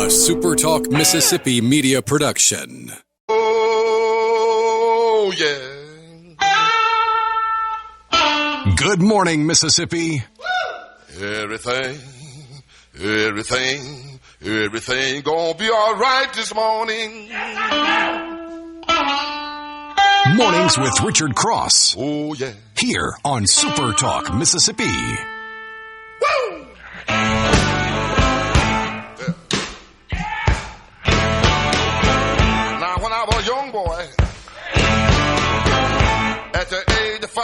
SuperTalk Mississippi media production. Oh, yeah. Good morning, Mississippi. Everything gonna be all right this morning. Mornings with Richard Cross. Oh, yeah. Here on SuperTalk Mississippi. Woo! Now, when I was a young boy, at the age of 5,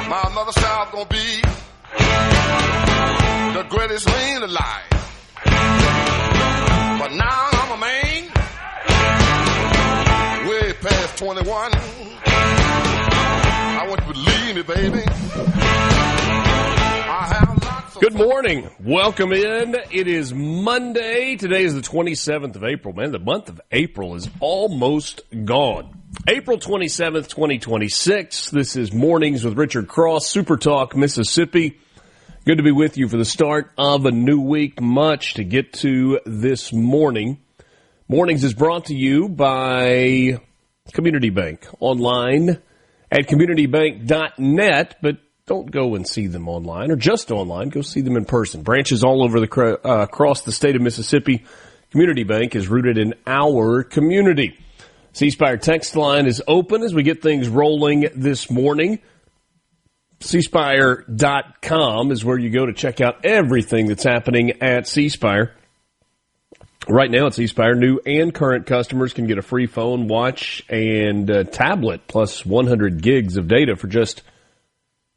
my mother said I was gonna be the greatest man alive. But now I'm a man, way past 21. I want you to believe me, baby. I have lots of Good morning. Welcome in. It is Monday. Today is the 27th of April. Man, the month of April is almost gone. April 27th, 2026. This is Mornings with Richard Cross, SuperTalk Mississippi. Good to be with you for the start of a new week. Much to get to this morning. Mornings is brought to you by Community Bank. Online at communitybank.net, but don't go and see them online or just online. Go see them in person. Branches all over across the state of Mississippi. Community Bank is rooted in our community. C-Spire text line is open as we get things rolling this morning. C-Spire.com is where you go to check out everything that's happening at C-Spire. Right now at C-Spire, new and current customers can get a free phone, watch, and tablet plus 100 gigs of data for just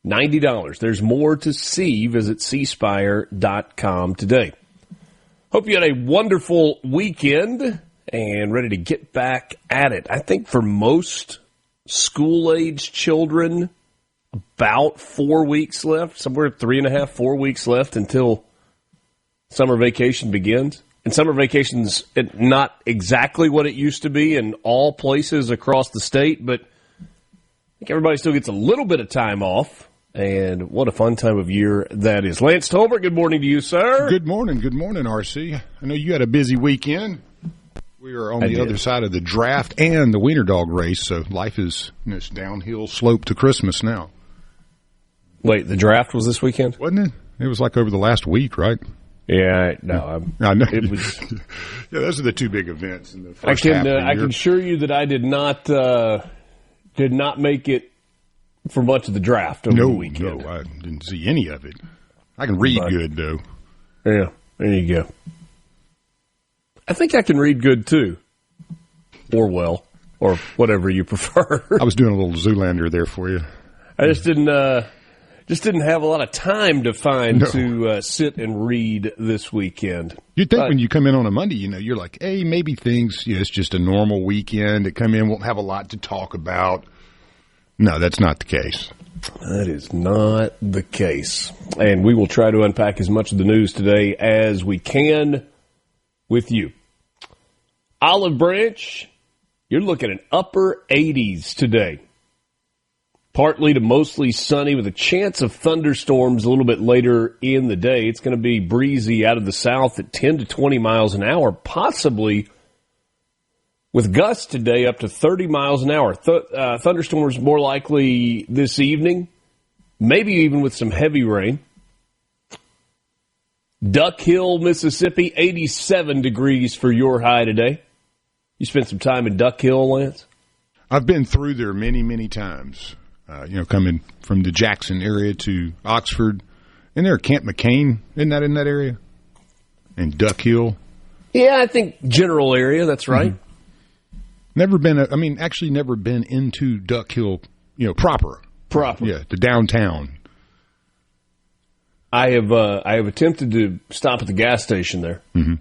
$90. There's more to see. Visit cspire.com today. Hope you had a wonderful weekend and ready to get back at it. I think for most school-age children, about 4 weeks left, somewhere 3.5, 4 weeks left until summer vacation begins. And summer vacation's not exactly what it used to be in all places across the state, but I think everybody still gets a little bit of time off. And what a fun time of year that is. Lance Tolbert, good morning to you, sir. Good morning, RC. I know you had a busy weekend. We are on the other side of the draft and the Wiener Dog race, so life is in this downhill slope to Christmas now. Wait, the draft was this weekend? Wasn't it? It was like over the last week, right? Yeah, no. I know. It was. Yeah, those are the two big events in the first half of the year. I can assure you that I did not make it for much of the draft over the weekend. No, I didn't see any of it. I can read good, though. Yeah, there you go. I think I can read good, too. Or well, or whatever you prefer. I was doing a little Zoolander there for you. I just didn't have a lot of time to find to sit and read this weekend. You'd think when you come in on a Monday, you're like, hey, maybe things, it's just a normal weekend. It come in, won't have a lot to talk about. No, that's not the case. That is not the case. And we will try to unpack as much of the news today as we can with you. Olive Branch, you're looking at upper 80s today. Partly to mostly sunny with a chance of thunderstorms a little bit later in the day. It's going to be breezy out of the south at 10 to 20 miles an hour, possibly with gusts today up to 30 miles an hour. Thunderstorms more likely this evening, maybe even with some heavy rain. Duck Hill, Mississippi, 87 degrees for your high today. You spent some time in Duck Hill, Lance? I've been through there many, many times. Coming from the Jackson area to Oxford. Isn't there Camp McCain? Isn't that in that area? And Duck Hill? Yeah, I think general area, that's right. Mm-hmm. Never been into Duck Hill, proper. Proper. Yeah, the downtown. I have attempted to stop at the gas station there. Mm-hmm.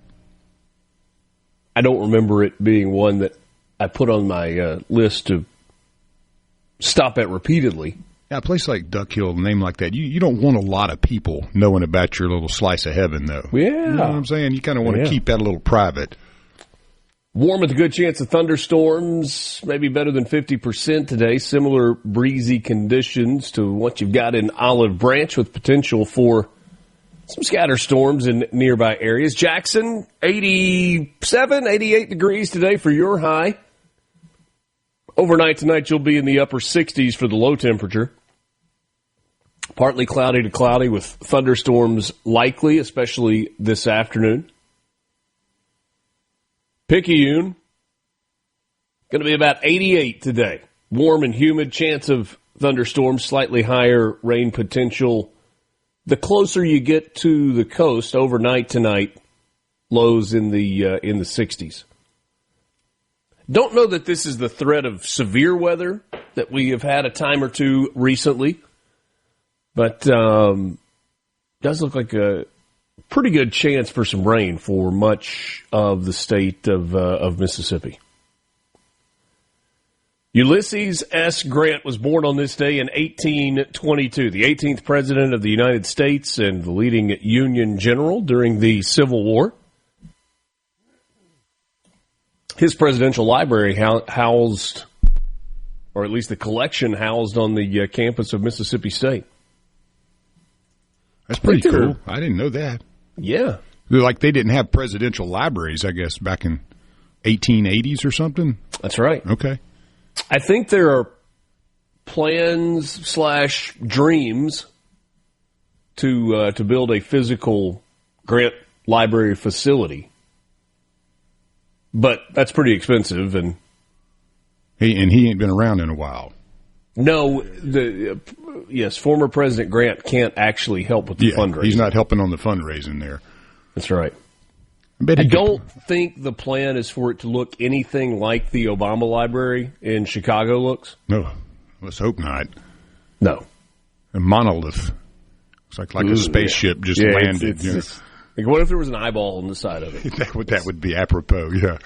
I don't remember it being one that I put on my list to stop at repeatedly. Yeah, a place like Duck Hill, a name like that, you don't want a lot of people knowing about your little slice of heaven, though. Yeah. You know what I'm saying? You kind of want to keep that a little private. Warm with a good chance of thunderstorms, maybe better than 50% today. Similar breezy conditions to what you've got in Olive Branch with potential for Some scatter storms in nearby areas. Jackson, 87, 88 degrees today for your high. Overnight tonight, you'll be in the upper 60s for the low temperature. Partly cloudy to cloudy with thunderstorms likely, especially this afternoon. Picayune, going to be about 88 today. Warm and humid, chance of thunderstorms, slightly higher rain potential. The closer you get to the coast overnight tonight, lows in the 60s. Don't know that this is the threat of severe weather that we have had a time or two recently, but does look like a pretty good chance for some rain for much of the state of Mississippi. Ulysses S. Grant was born on this day in 1822, the 18th President of the United States and the leading Union general during the Civil War. His presidential library housed, or at least the collection housed on the campus of Mississippi State. That's pretty cool. I didn't know that. Yeah. Like they didn't have presidential libraries, I guess, back in 1880s or something? That's right. Okay. I think there are plans/dreams to build a physical Grant Library facility, but that's pretty expensive, and he ain't been around in a while. No, former President Grant can't actually help with the fundraising. He's not helping on the fundraising there. That's right. I don't think the plan is for it to look anything like the Obama Library in Chicago looks. No, let's hope not. No. A monolith. It's like a spaceship just landed. Like, what if there was an eyeball on the side of it? that would be apropos, yeah.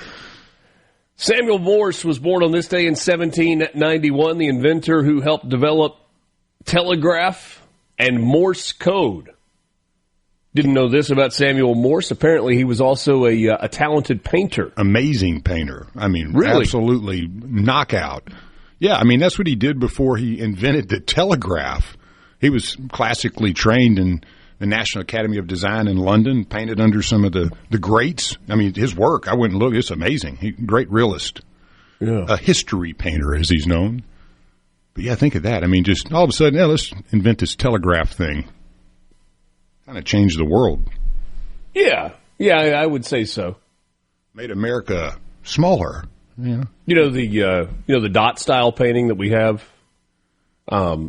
Samuel Morse was born on this day in 1791, the inventor who helped develop telegraph and Morse code. Didn't know this about Samuel Morse. Apparently, he was also a talented painter. Amazing painter. I mean, really? Absolutely knockout. Yeah, I mean, that's what he did before he invented the telegraph. He was classically trained in the National Academy of Design in London, painted under some of the greats. I mean, his work, I went and looked, it's amazing. Great realist. Yeah. A history painter, as he's known. But yeah, think of that. I mean, just all of a sudden, let's invent this telegraph thing. Kind of changed the world. Yeah, I would say so. Made America smaller. Yeah. You know the dot style painting that we have.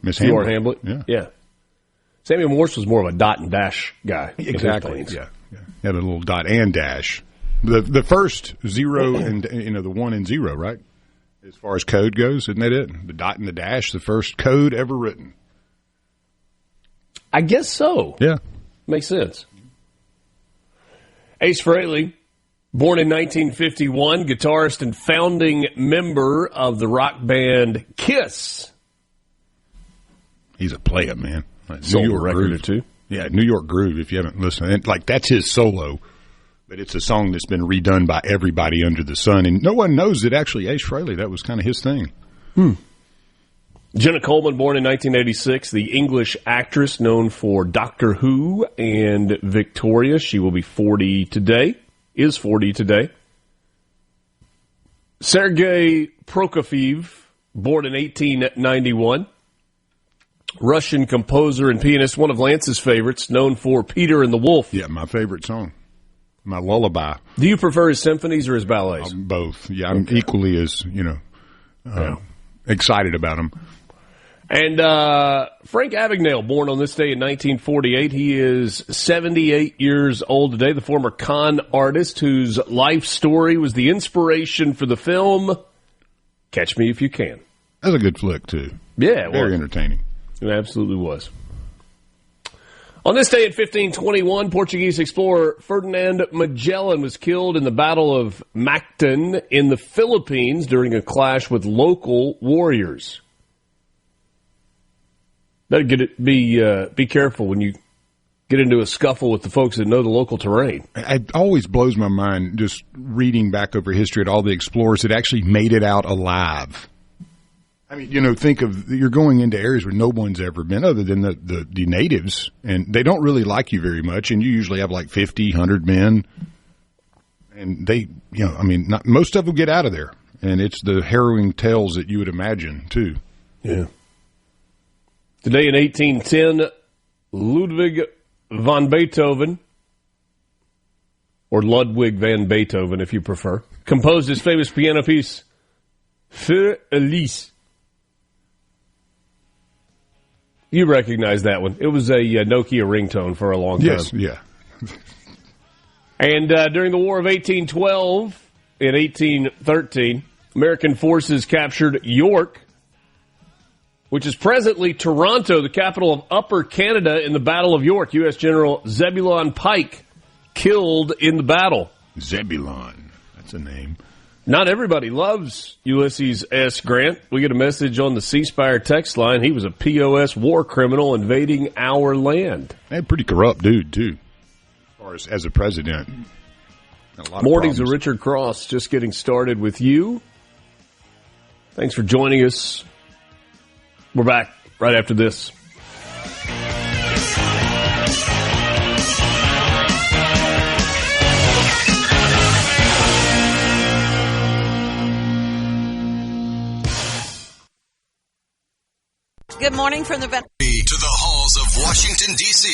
Miss Hamlet. Yeah. Samuel Morse was more of a dot and dash guy. Exactly. Yeah. Had a little dot and dash. The first 0 and the 1 and 0, right? As far as code goes, isn't that it? The dot and the dash, the first code ever written. I guess so. Yeah. Makes sense. Ace Frehley, born in 1951, guitarist and founding member of the rock band Kiss. He's a player, man. Sold a record or two. Yeah, New York Groove, if you haven't listened. That's his solo, but it's a song that's been redone by everybody under the sun, and no one knows that actually Ace Frehley, that was kind of his thing. Jenna Coleman, born in 1986, the English actress known for Doctor Who and Victoria. She will be 40 today, is 40 today. Sergei Prokofiev, born in 1891. Russian composer and pianist, one of Lance's favorites, known for Peter and the Wolf. Yeah, my favorite song. My lullaby. Do you prefer his symphonies or his ballets? Both. Yeah, I'm equally as, excited about them. And Frank Abagnale, born on this day in 1948. He is 78 years old today, the former con artist whose life story was the inspiration for the film Catch Me If You Can. That's a good flick, too. Yeah, very entertaining. It absolutely was. On this day in 1521, Portuguese explorer Ferdinand Magellan was killed in the Battle of Mactan in the Philippines during a clash with local warriors. Better be careful when you get into a scuffle with the folks that know the local terrain. It always blows my mind just reading back over history at all the explorers that actually made it out alive. I mean, think of, you're going into areas where no one's ever been other than the natives, and they don't really like you very much, and you usually have like 50, 100 men, and they, not, most of them get out of there, and it's the harrowing tales that you would imagine, too. Yeah. Today in 1810, Ludwig van Beethoven, or Ludwig van Beethoven if you prefer, composed his famous piano piece, Für Elise. You recognize that one. It was a Nokia ringtone for a long time. Yes, yeah. And during the War of 1812 and 1813, American forces captured York, which is presently Toronto, the capital of Upper Canada, in the Battle of York. U.S. General Zebulon Pike killed in the battle. Zebulon. That's a name. Not everybody loves Ulysses S. Grant. We get a message on the C Spire text line. He was a POS war criminal invading our land. And pretty corrupt dude, too, as far as a president. Mornings with Richard Cross, just getting started with you. Thanks for joining us. We're back right after this. Good morning from the To the halls of Washington, D.C.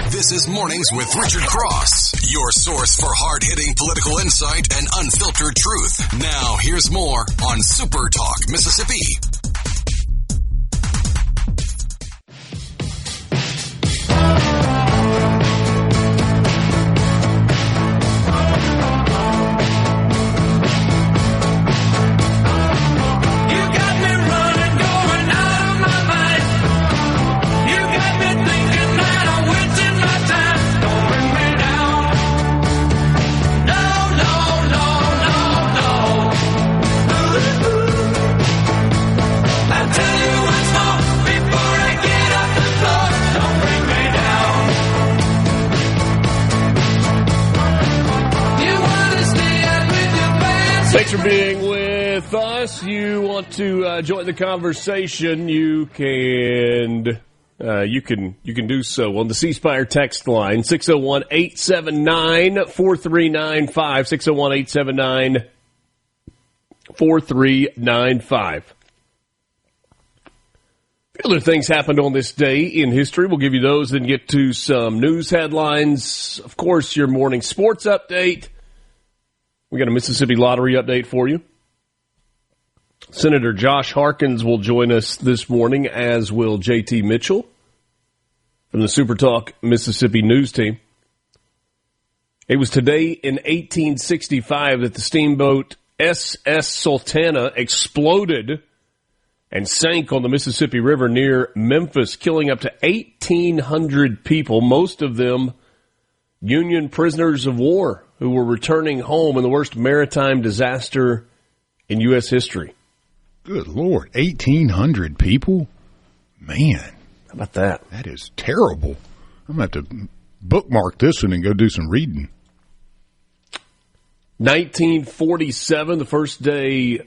This is Mornings with Richard Cross, your source for hard-hitting political insight and unfiltered truth. Now, here's more on Super Talk, Mississippi. Thanks for being with us. You want to join the conversation? You can do so on the C Spire text line 601-879-4395 601-879-4395. Other things happened on this day in history. We'll give you those, then get to some news headlines. Of course, your morning sports update. We got a Mississippi lottery update for you. Senator Josh Harkins will join us this morning, as will J.T. Mitchell from the SuperTalk Mississippi news team. It was today in 1865 that the steamboat SS Sultana exploded and sank on the Mississippi River near Memphis, killing up to 1,800 people, most of them Union prisoners of war who were returning home in the worst maritime disaster in U.S. history. Good Lord, 1,800 people? Man. How about that? That is terrible. I'm going to have to bookmark this one and go do some reading. 1947, the first day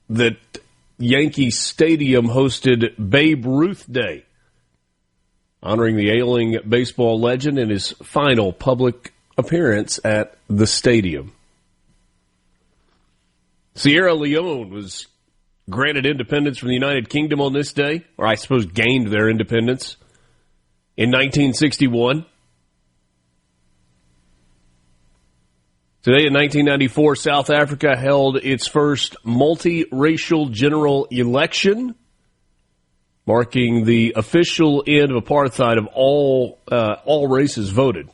that Yankee Stadium hosted Babe Ruth Day, honoring the ailing baseball legend in his final public appearance at the stadium. Sierra Leone was granted independence from the United Kingdom on this day, or I suppose gained their independence, in 1961. Today in 1994, South Africa held its first multiracial general election, marking the official end of apartheid of all races voted.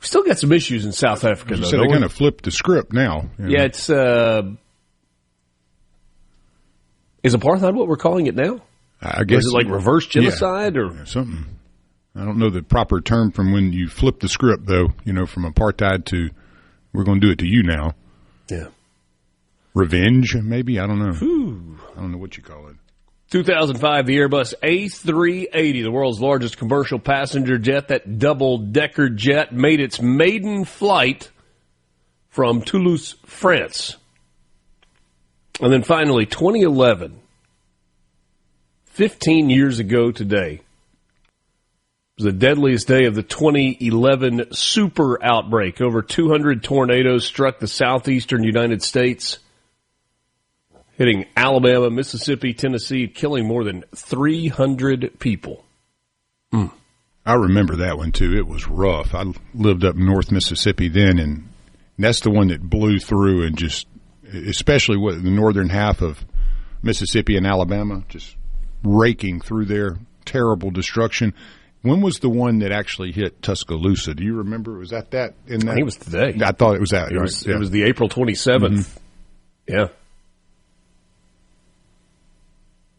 We still got some issues in South Africa, though. So they're going to flip the script now. Yeah, it's is apartheid what we're calling it now? I guess. Or is it like reverse genocide or something? I don't know the proper term from when you flip the script, though. From apartheid to we're going to do it to you now. Yeah. Revenge, maybe? I don't know. I don't know what you call it. 2005, the Airbus A380, the world's largest commercial passenger jet, that double-decker jet, made its maiden flight from Toulouse, France. And then finally, 2011, 15 years ago today, was the deadliest day of the 2011 super outbreak. Over 200 tornadoes struck the southeastern United States, hitting Alabama, Mississippi, Tennessee, killing more than 300 people. I remember that one, too. It was rough. I lived up in North Mississippi then, and that's the one that blew through and just, especially the northern half of Mississippi and Alabama, just raking through there. Terrible destruction. When was the one that actually hit Tuscaloosa? Do you remember? Was that in that? I think it was today. I thought it was that. It was the April 27th. Mm-hmm. Yeah.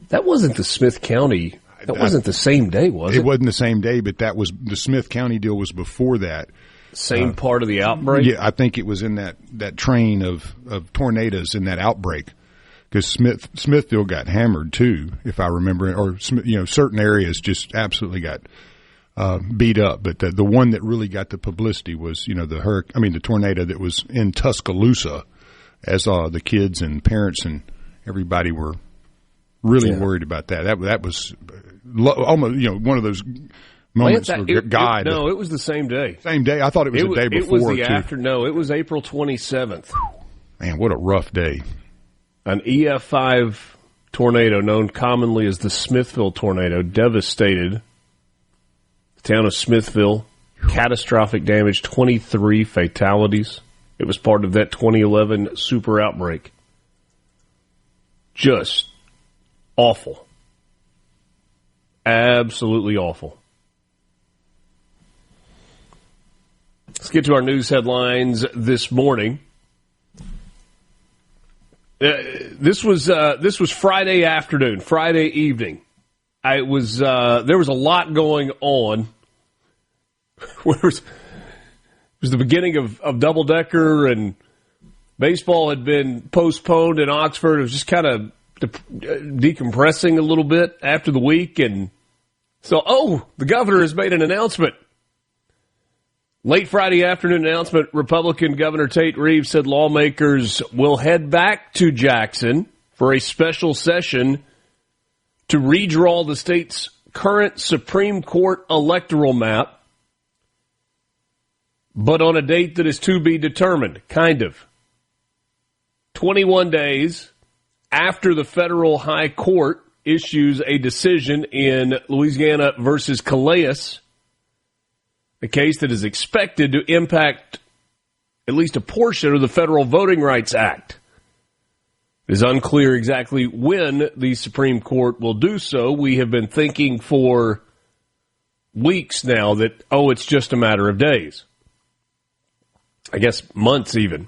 That wasn't the Smith County. That wasn't the same day, was it? It wasn't the same day, but that was the Smith County deal was before that. Same part of the outbreak? Yeah, I think it was in that train of tornadoes in that outbreak. Because Smithville got hammered too, if I remember, or certain areas just absolutely got beat up. But the one that really got the publicity was the tornado that was in Tuscaloosa, as the kids and parents and everybody were really worried about that. That was almost one of those moments for God. No, it was the same day. Same day. I thought it was the day before. It was after. No, it was April 27th. Man, what a rough day. An EF5 tornado, known commonly as the Smithville tornado, devastated the town of Smithville. Catastrophic damage, 23 fatalities. It was part of that 2011 super outbreak. Just awful. Absolutely awful. Let's get to our news headlines this morning. This was Friday afternoon, Friday evening. There was a lot going on. It was the beginning of double-decker, and baseball had been postponed in Oxford. It was just kind of decompressing a little bit after the week, and so, the governor has made an announcement. Late Friday afternoon announcement, Republican Governor Tate Reeves said lawmakers will head back to Jackson for a special session to redraw the state's current Supreme Court electoral map, but on a date that is to be determined, kind of. 21 days after the federal high court issues a decision in Louisiana versus Calais, a case that is expected to impact at least a portion of the Federal Voting Rights Act. It is unclear exactly when the Supreme Court will do so. We have been thinking for weeks now that, it's just a matter of days. I guess months even.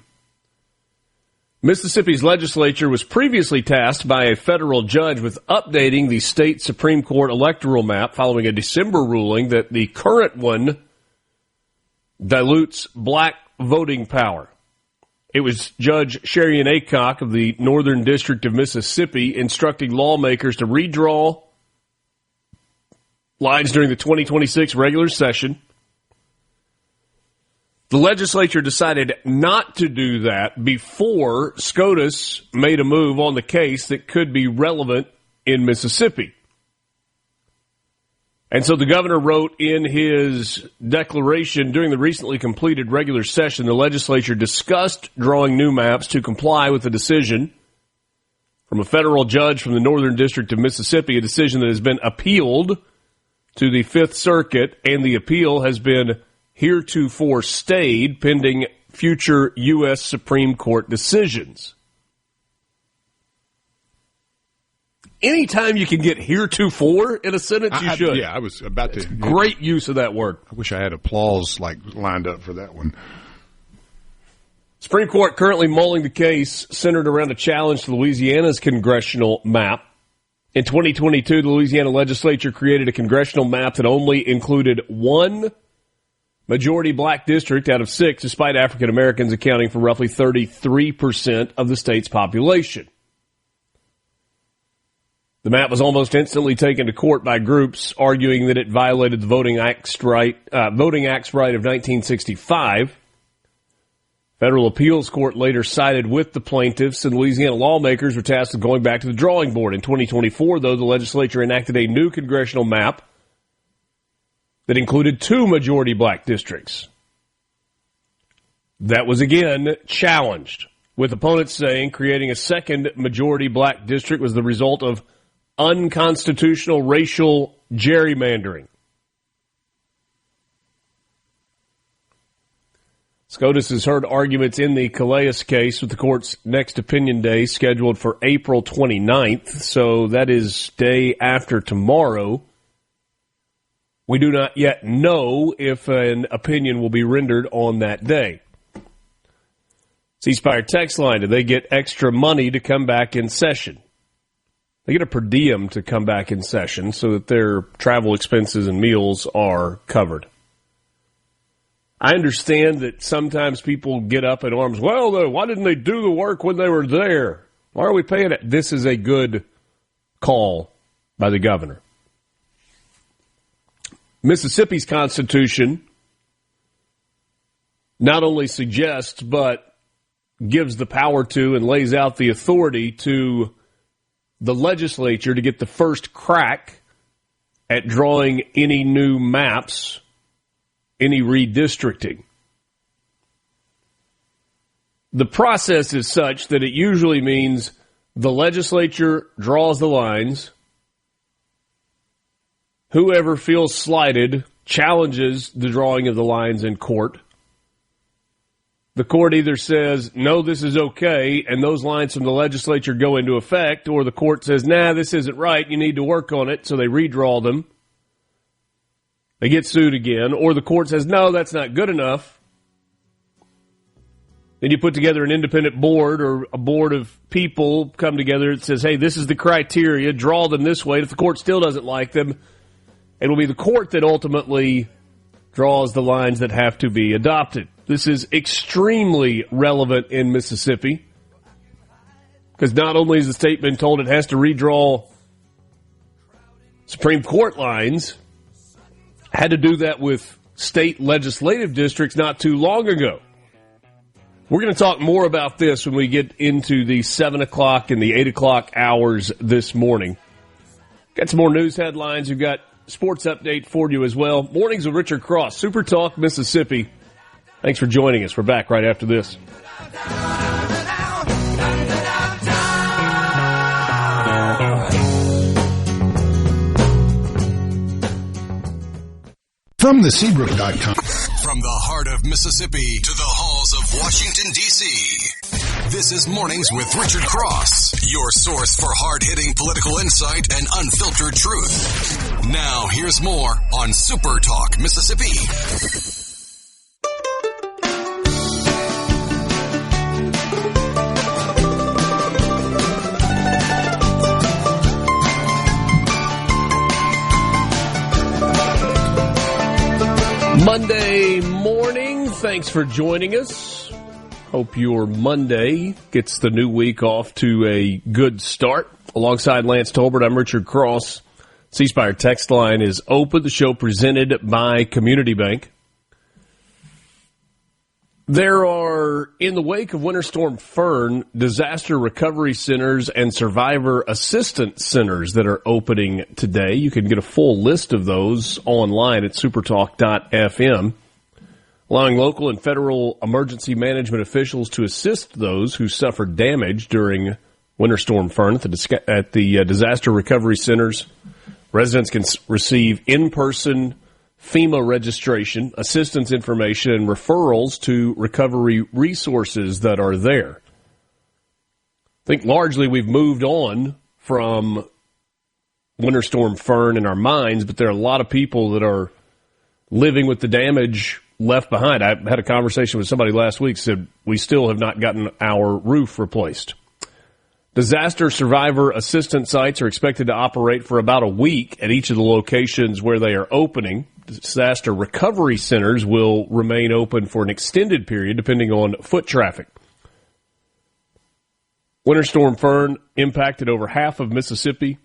Mississippi's legislature was previously tasked by a federal judge with updating the state Supreme Court electoral map following a December ruling that the current one dilutes black voting power. It was Judge Sherian Aycock of the Northern District of Mississippi instructing lawmakers to redraw lines during the 2026 regular session. The legislature decided not to do that before SCOTUS made a move on the case that could be relevant in Mississippi. And so the governor wrote in his declaration during the recently completed regular session, the legislature discussed drawing new maps to comply with the decision from a federal judge from the Northern District of Mississippi, a decision that has been appealed to the Fifth Circuit, and the appeal has been heretofore stayed pending future U.S. Supreme Court decisions. Anytime you can get heretofore in a sentence, you should. Yeah, I was about to. Great use of that word. I wish I had applause lined up for that one. Supreme Court currently mulling the case centered around a challenge to Louisiana's congressional map. In 2022, the Louisiana legislature created a congressional map that only included one majority black district out of 6, despite African Americans accounting for roughly 33% of the state's population. The map was almost instantly taken to court by groups arguing that it violated the Voting Act's right of 1965. Federal appeals court later sided with the plaintiffs, and Louisiana lawmakers were tasked with going back to the drawing board. In 2024, though, the legislature enacted a new congressional map that included 2 majority black districts. That was again challenged, with opponents saying creating a second majority black district was the result of unconstitutional racial gerrymandering. SCOTUS has heard arguments in the Calais case, with the court's next opinion day scheduled for April 29th, so that is day after tomorrow. We do not yet know if an opinion will be rendered on that day. C-Spire text line, do they get extra money to come back in session? They get a per diem to come back in session so that their travel expenses and meals are covered. I understand that sometimes people get up in arms, well, why didn't they do the work when they were there? Why are we paying it? This is a good call by the governor. Mississippi's Constitution not only suggests, but gives the power to and lays out the authority to the legislature to get the first crack at drawing any new maps, any redistricting. The process is such that it usually means the legislature draws the lines. Whoever feels slighted challenges the drawing of the lines in court. The court either says, no, this is okay, and those lines from the legislature go into effect, or the court says, nah, this isn't right, you need to work on it, so they redraw them. They get sued again, or the court says, no, that's not good enough. Then you put together an independent board or a board of people come together that says, hey, this is the criteria, draw them this way. If the court still doesn't like them, it will be the court that ultimately draws the lines that have to be adopted. This is extremely relevant in Mississippi because not only is the state been told it has to redraw Supreme Court lines, had to do that with state legislative districts not too long ago. We're going to talk more about this when we get into the 7 o'clock and the 8 o'clock hours this morning. Got some more news headlines. We've got sports update for you as well. Mornings with Richard Cross, SuperTalk, Mississippi. Thanks for joining us. We're back right after this. From the Seabrook.com. From the heart of Mississippi to the halls of Washington, D.C., this is Mornings with Richard Cross, your source for hard-hitting political insight and unfiltered truth. Now, here's more on SuperTalk, Mississippi. Monday morning. Thanks for joining us. Hope your Monday gets the new week off to a good start. Alongside Lance Tolbert, I'm Richard Cross. C-Spire text line is open. The show presented by Community Bank. There are, in the wake of Winter Storm Fern, disaster recovery centers and survivor assistance centers that are opening today. You can get a full list of those online at supertalk.fm, allowing local and federal emergency management officials to assist those who suffered damage during Winter Storm Fern. At the disaster recovery centers, residents can receive in-person FEMA registration, assistance information, and referrals to recovery resources that are there. I think largely we've moved on from Winter Storm Fern in our minds, but there are a lot of people that are living with the damage left behind. I had a conversation with somebody last week, said we still have not gotten our roof replaced. Disaster survivor assistance sites are expected to operate for about a week at each of the locations where they are opening. Disaster recovery centers will remain open for an extended period depending on foot traffic. Winter Storm Fern impacted over half of Mississippi,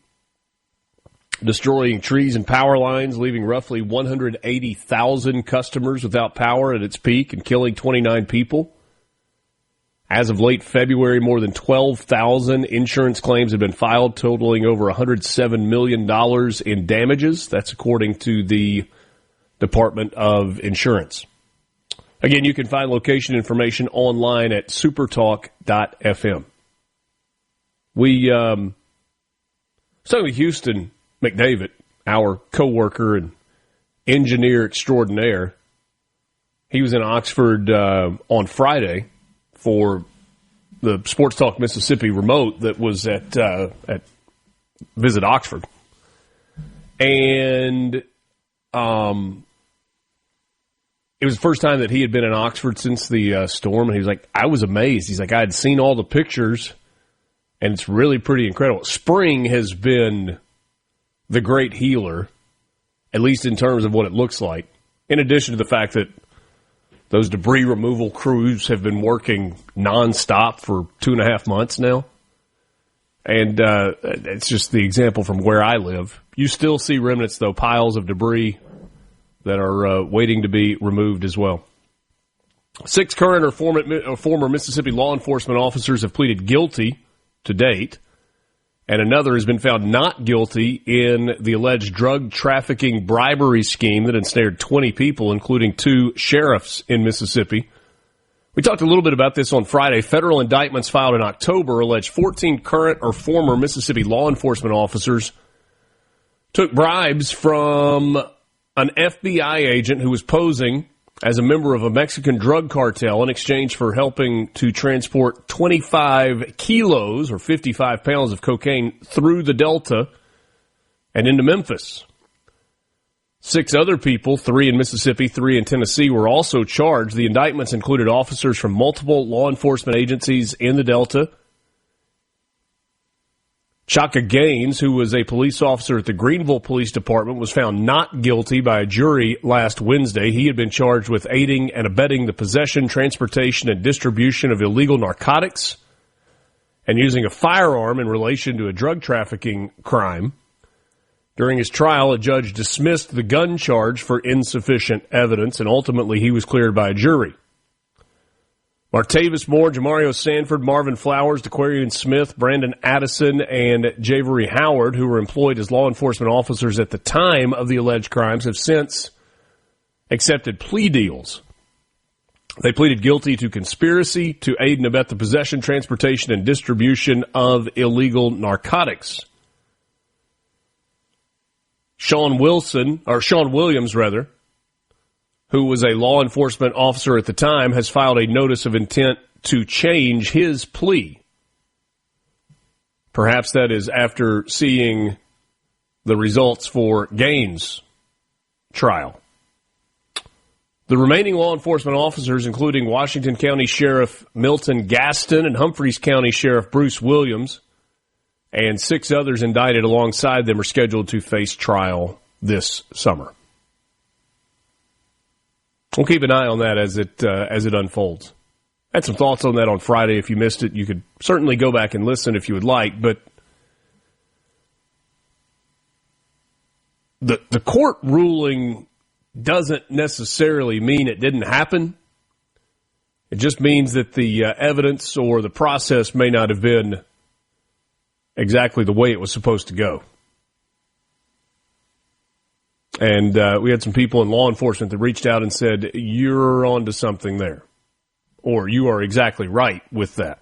destroying trees and power lines, leaving roughly 180,000 customers without power at its peak and killing 29 people. As of late February, more than 12,000 insurance claims have been filed, totaling over $107 million in damages. That's according to the Department of Insurance. Again, you can find location information online at supertalk.fm. We talking with Houston McDavid, our coworker and engineer extraordinaire. He was in Oxford on Friday for the Sports Talk Mississippi remote that was at Visit Oxford. And it was the first time that he had been in Oxford since the storm, and he was like, I was amazed. He's like, I had seen all the pictures, and it's really pretty incredible. Spring has been the great healer, at least in terms of what it looks like, in addition to the fact that those debris removal crews have been working nonstop for 2.5 months now. And it's just the example from where I live. You still see remnants, though, piles of debris that are waiting to be removed as well. 6 current or former Mississippi law enforcement officers have pleaded guilty to date, and another has been found not guilty in the alleged drug trafficking bribery scheme that ensnared 20 people, including 2 sheriffs in Mississippi. We talked a little bit about this on Friday. Federal indictments filed in October allege 14 current or former Mississippi law enforcement officers took bribes from an FBI agent who was posing as a member of a Mexican drug cartel in exchange for helping to transport 25 kilos or 55 pounds of cocaine through the Delta and into Memphis. 6 other people, 3 in Mississippi, 3 in Tennessee, were also charged. The indictments included officers from multiple law enforcement agencies in the Delta. Chaka Gaines, who was a police officer at the Greenville Police Department, was found not guilty by a jury last Wednesday. He had been charged with aiding and abetting the possession, transportation, and distribution of illegal narcotics and using a firearm in relation to a drug trafficking crime. During his trial, a judge dismissed the gun charge for insufficient evidence, and ultimately he was cleared by a jury. Martavis Moore, Jamario Sanford, Marvin Flowers, DeQuarian Smith, Brandon Addison, and Javery Howard, who were employed as law enforcement officers at the time of the alleged crimes, have since accepted plea deals. They pleaded guilty to conspiracy to aid and abet the possession, transportation, and distribution of illegal narcotics. Sean Williams, who was a law enforcement officer at the time, has filed a notice of intent to change his plea. Perhaps that is after seeing the results for Gaines' trial. The remaining law enforcement officers, including Washington County Sheriff Milton Gaston and Humphreys County Sheriff Bruce Williams, and 6 others indicted alongside them, are scheduled to face trial this summer. We'll keep an eye on that as it unfolds. I had some thoughts on that on Friday. If you missed it, you could certainly go back and listen if you would like. But the court ruling doesn't necessarily mean it didn't happen. It just means that the evidence or the process may not have been exactly the way it was supposed to go. And we had some people in law enforcement that reached out and said, you're onto something there. Or you are exactly right with that.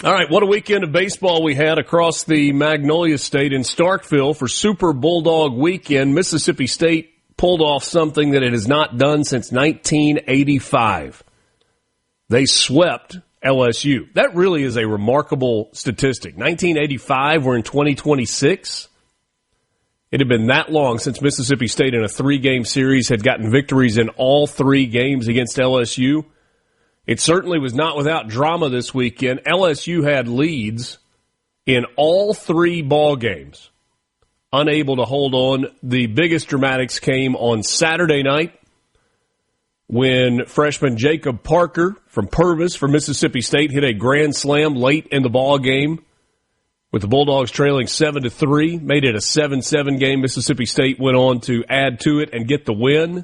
All right, what a weekend of baseball we had across the Magnolia State in Starkville for Super Bulldog Weekend. Mississippi State pulled off something that it has not done since 1985. They swept LSU. That really is a remarkable statistic. 1985, we're in 2026. It had been that long since Mississippi State in a 3-game series had gotten victories in all 3 games against LSU. It certainly was not without drama this weekend. LSU had leads in all 3 ball games, unable to hold on. The biggest dramatics came on Saturday night when freshman Jacob Parker from Purvis for Mississippi State hit a grand slam late in the ball game. With the Bulldogs trailing 7-3, made it a 7-7 game. Mississippi State went on to add to it and get the win.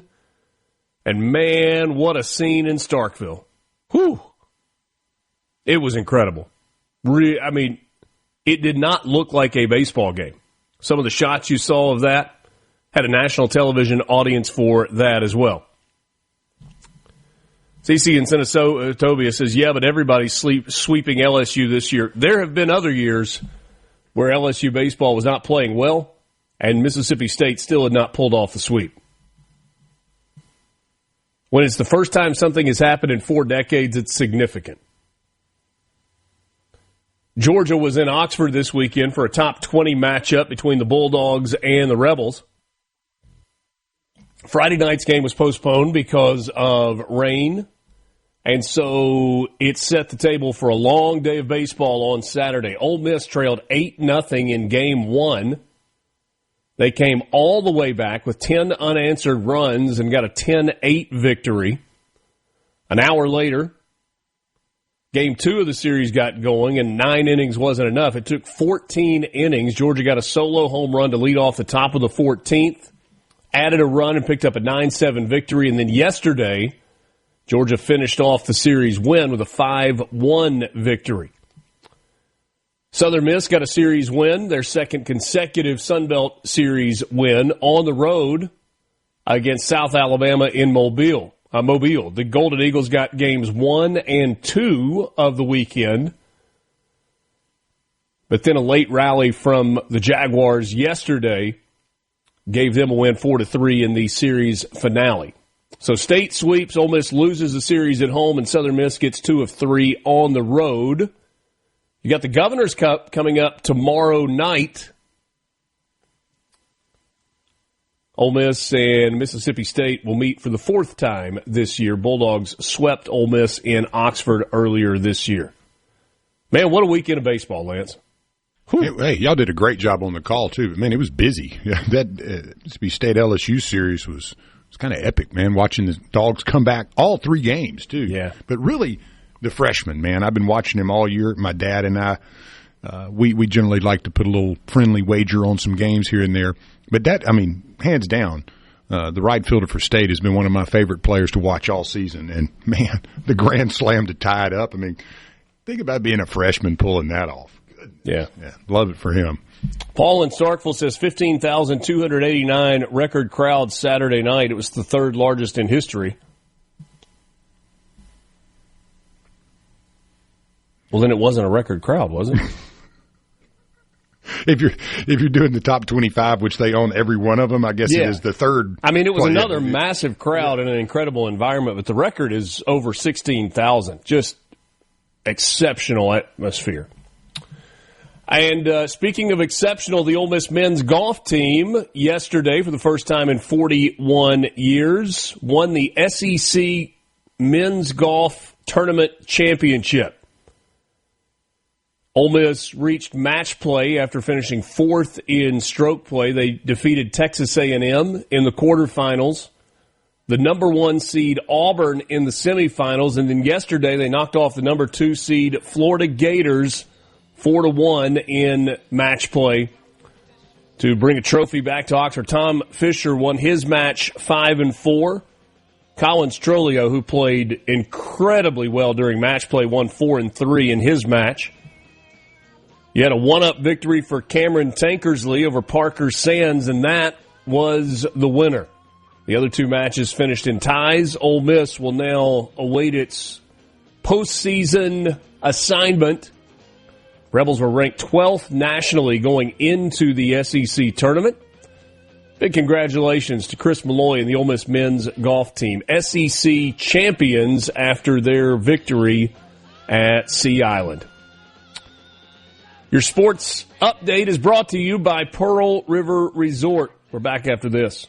And man, what a scene in Starkville. Whew. It was incredible. I mean, it did not look like a baseball game. Some of the shots you saw of that had a national television audience for that as well. CC in Senatobia says, yeah, but everybody's sweeping LSU this year. There have been other years where LSU baseball was not playing well, and Mississippi State still had not pulled off the sweep. When it's the first time something has happened in 4 decades, it's significant. Georgia was in Oxford this weekend for a top 20 matchup between the Bulldogs and the Rebels. Friday night's game was postponed because of rain, and so it set the table for a long day of baseball on Saturday. Ole Miss trailed 8-0 in Game 1. They came all the way back with 10 unanswered runs and got a 10-8 victory. An hour later, Game 2 of the series got going, and 9 innings wasn't enough. It took 14 innings. Georgia got a solo home run to lead off the top of the 14th, added a run and picked up a 9-7 victory. And then yesterday, Georgia finished off the series win with a 5-1 victory. Southern Miss got a series win, their second consecutive Sun Belt Series win on the road against South Alabama in Mobile. The Golden Eagles got games 1 and 2 of the weekend, but then a late rally from the Jaguars yesterday gave them a win 4-3 in the series finale. So State sweeps, Ole Miss loses the series at home, and Southern Miss gets 2 of 3 on the road. You got the Governor's Cup coming up tomorrow night. Ole Miss and Mississippi State will meet for the 4th time this year. Bulldogs swept Ole Miss in Oxford earlier this year. Man, what a weekend of baseball, Lance. Hey, y'all did a great job on the call, too. Man, it was busy. That Mississippi State LSU series was kind of epic, man, watching the Dogs come back all 3 games, too. Yeah. But really, the freshman, man, I've been watching him all year. My dad and I, we generally like to put a little friendly wager on some games here and there. But that, I mean, hands down, the right fielder for State has been one of my favorite players to watch all season. And, man, the grand slam to tie it up. I mean, think about being a freshman pulling that off. Yeah. Love it for him. Paul in Starkville says 15,289 record crowd Saturday night. It was the 3rd largest in history. Well, then it wasn't a record crowd, was it? If you're doing the top 25, which they own every one of them, I guess it is the 3rd. I mean, it was another massive crowd in an incredible environment, but the record is over 16,000. Just exceptional atmosphere. And speaking of exceptional, the Ole Miss men's golf team yesterday, for the first time in 41 years, won the SEC Men's Golf Tournament Championship. Ole Miss reached match play after finishing 4th in stroke play. They defeated Texas A&M in the quarterfinals, the number 1 seed Auburn in the semifinals, and then yesterday they knocked off the number 2 seed Florida Gators 4-1 in match play to bring a trophy back to Oxford. Tom Fisher won his match 5-4. Colin Strolio, who played incredibly well during match play, won 4-3 in his match. You had a 1-up victory for Cameron Tankersley over Parker Sands, and that was the winner. The other 2 matches finished in ties. Ole Miss will now await its postseason assignment. Rebels were ranked 12th nationally going into the SEC tournament. Big congratulations to Chris Malloy and the Ole Miss men's golf team. SEC champions after their victory at Sea Island. Your sports update is brought to you by Pearl River Resort. We're back after this.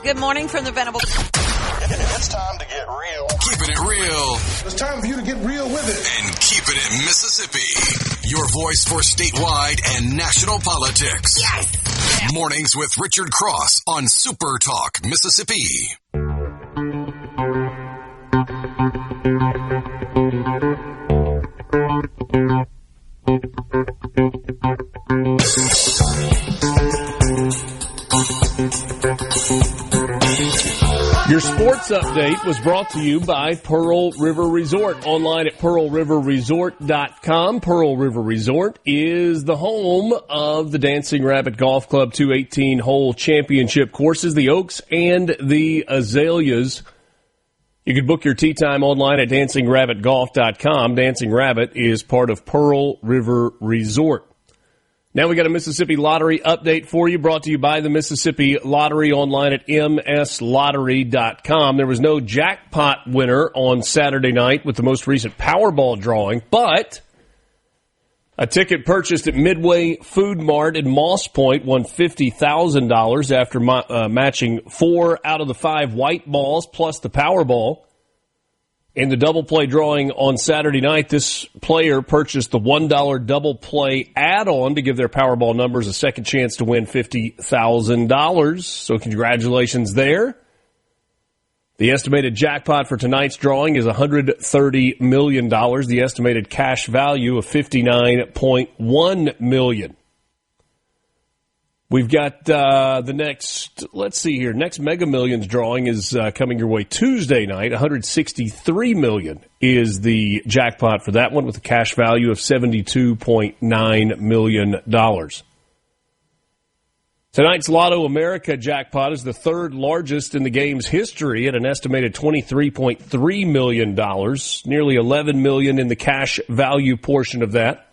Good morning from the Venable. It's time to get real. Keeping it real. It's time for you to get real with it. And keeping it Mississippi. Your voice for statewide and national politics. Yes! Mornings with Richard Cross on SuperTalk, Mississippi. Your sports update was brought to you by Pearl River Resort. Online at pearlriverresort.com. Pearl River Resort is the home of the Dancing Rabbit Golf Club 218-hole championship courses, the Oaks and the Azaleas. You can book your tee time online at dancingrabbitgolf.com. Dancing Rabbit is part of Pearl River Resort. Now we got a Mississippi Lottery update for you, brought to you by the Mississippi Lottery online at mslottery.com. There was no jackpot winner on Saturday night with the most recent Powerball drawing, but a ticket purchased at Midway Food Mart in Moss Point won $50,000 after matching 4 out of the 5 white balls plus the Powerball. In the double play drawing on Saturday night, this player purchased the $1 double play add-on to give their Powerball numbers a second chance to win $50,000. So congratulations there. The estimated jackpot for tonight's drawing is $130 million. The estimated cash value of $59.1 million. We've got the next, let's see here, next Mega Millions drawing is coming your way Tuesday night. $163 million is the jackpot for that one with a cash value of $72.9 million. Tonight's Lotto America jackpot is the third largest in the game's history at an estimated $23.3 million, nearly $11 million in the cash value portion of that.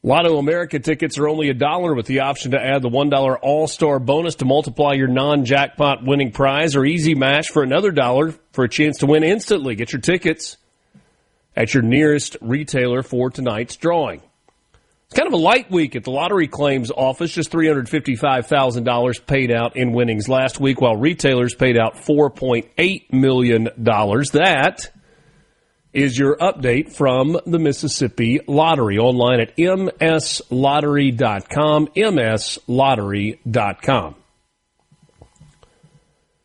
Lotto America tickets are only $1 with the option to add the $1 All-Star bonus to multiply your non-jackpot winning prize, or Easy Match for another $1 for a chance to win instantly. Get your tickets at your nearest retailer for tonight's drawing. It's kind of a light week at the lottery claims office, just $355,000 paid out in winnings last week, while retailers paid out $4.8 million. That is your update from the Mississippi Lottery, online at mslottery.com, mslottery.com.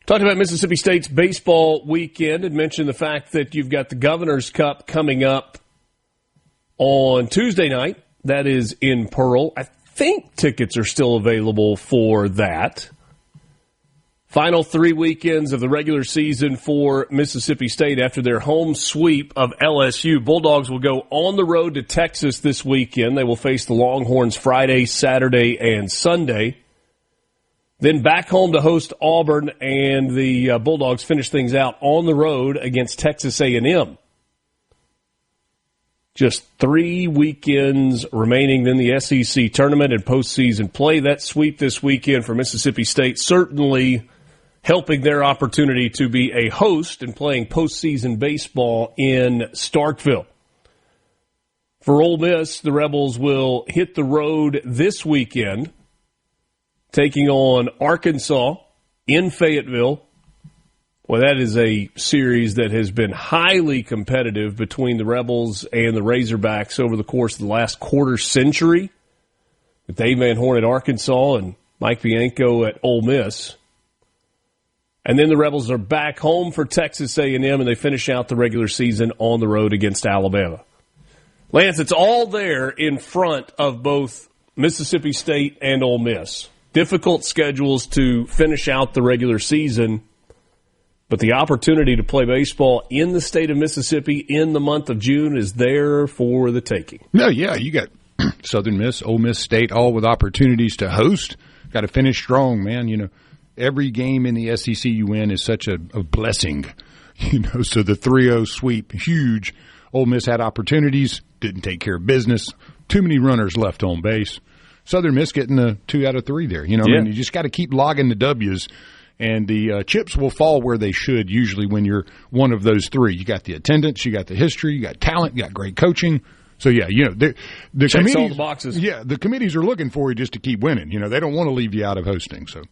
Talked about Mississippi State's baseball weekend and mentioned the fact that you've got the Governor's Cup coming up on Tuesday night. That is in Pearl. I think tickets are still available for that. Final 3 weekends of the regular season for Mississippi State after their home sweep of LSU. Bulldogs will go on the road to Texas this weekend. They will face the Longhorns Friday, Saturday, and Sunday. Then back home to host Auburn, and the Bulldogs finish things out on the road against Texas A&M. Just 3 weekends remaining, then the SEC tournament and postseason play. That sweep this weekend for Mississippi State certainly helping their opportunity to be a host and playing postseason baseball in Starkville. For Ole Miss, the Rebels will hit the road this weekend, taking on Arkansas in Fayetteville. Well, that is a series that has been highly competitive between the Rebels and the Razorbacks over the course of the last quarter century, with Dave Van Horn at Arkansas and Mike Bianco at Ole Miss. And then the Rebels are back home for Texas A&M, and they finish out the regular season on the road against Alabama. Lance, it's all there in front of both Mississippi State and Ole Miss. Difficult schedules to finish out the regular season, but the opportunity to play baseball in the state of Mississippi in the month of June is there for the taking. No, yeah, you got Southern Miss, Ole Miss State, all with opportunities to host. Got to finish strong, man. You know, every game in the SEC you win is such a blessing. You know, so the 3-0 sweep, huge. Ole Miss had opportunities, didn't take care of business. Too many runners left on base. Southern Miss getting a 2 out of 3 there. You know, I mean, you just got to keep logging the W's, and the chips will fall where they should usually when you're one of those 3. You got the attendance, you got the history, you got talent, you got great coaching. So, yeah, you know, the checks all the boxes. Yeah, the committees are looking for you just to keep winning. You know, they don't want to leave you out of hosting. So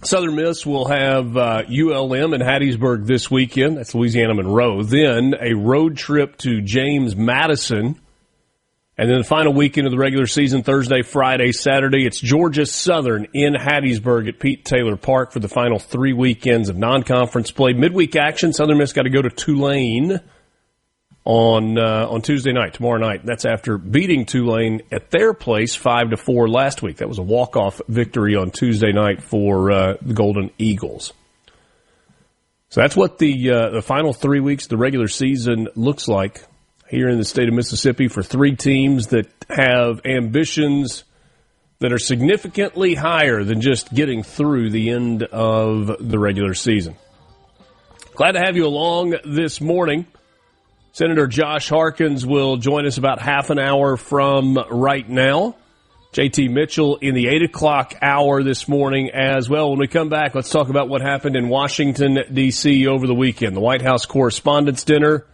Southern Miss will have ULM in Hattiesburg this weekend. That's Louisiana Monroe. Then a road trip to James Madison. And then the final weekend of the regular season, Thursday, Friday, Saturday, it's Georgia Southern in Hattiesburg at Pete Taylor Park for the final 3 weekends of non-conference play. Midweek action, Southern Miss got to go to Tulane on Tuesday night, tomorrow night. That's after beating Tulane at their place 5-4 last week. That was a walk-off victory on Tuesday night for the Golden Eagles. So that's what the final 3 weeks of the regular season looks like here in the state of Mississippi for three teams that have ambitions that are significantly higher than just getting through the end of the regular season. Glad to have you along this morning. Senator Josh Harkins will join us about half an hour from right now. JT Mitchell in the 8 o'clock hour this morning as well. When we come back, let's talk about what happened in Washington, D.C. over the weekend. The White House Correspondents' Dinner.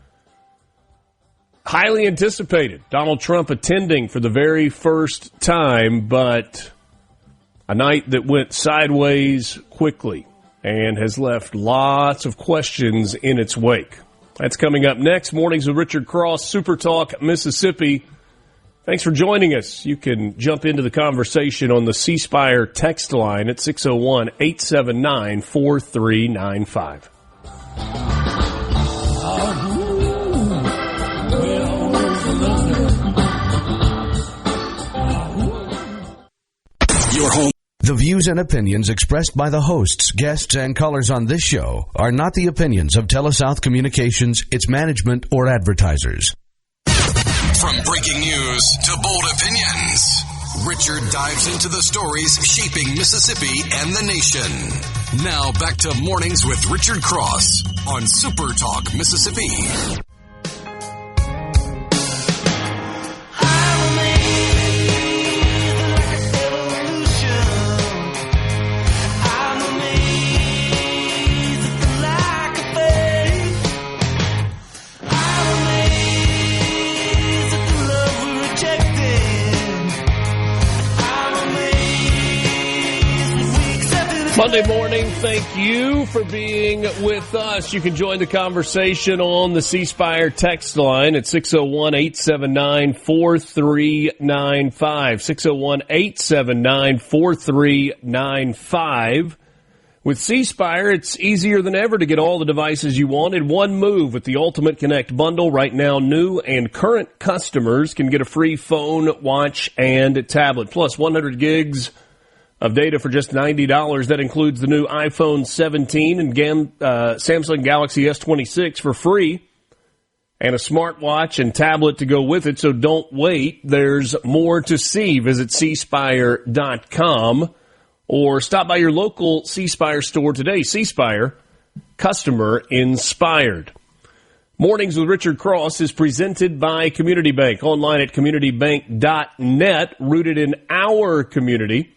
Highly anticipated. Donald Trump attending for the very first time, but a night that went sideways quickly and has left lots of questions in its wake. That's coming up next. Mornings with Richard Cross, SuperTalk, Mississippi. Thanks for joining us. You can jump into the conversation on the C Spire text line at 601-879-4395. Your home. The views and opinions expressed by the hosts, guests, and callers on this show are not the opinions of TeleSouth Communications, its management, or advertisers. From breaking news to bold opinions, Richard dives into the stories shaping Mississippi and the nation. Now back to Mornings with Richard Cross on SuperTalk Mississippi. Monday morning, thank you for being with us. You can join the conversation on the C Spire text line at 601-879-4395. 601-879-4395. With C Spire, it's easier than ever to get all the devices you want in one move with the Ultimate Connect bundle. Right now, new and current customers can get a free phone, watch, and tablet, plus 100 gigs of data for just $90. That includes the new iPhone 17 and Samsung Galaxy S26 for free, and a smartwatch and tablet to go with it. So don't wait. There's more to see. Visit cspire.com or stop by your local C Spire store today. C Spire, customer inspired. Mornings with Richard Cross is presented by Community Bank. Online at communitybank.net, rooted in our community.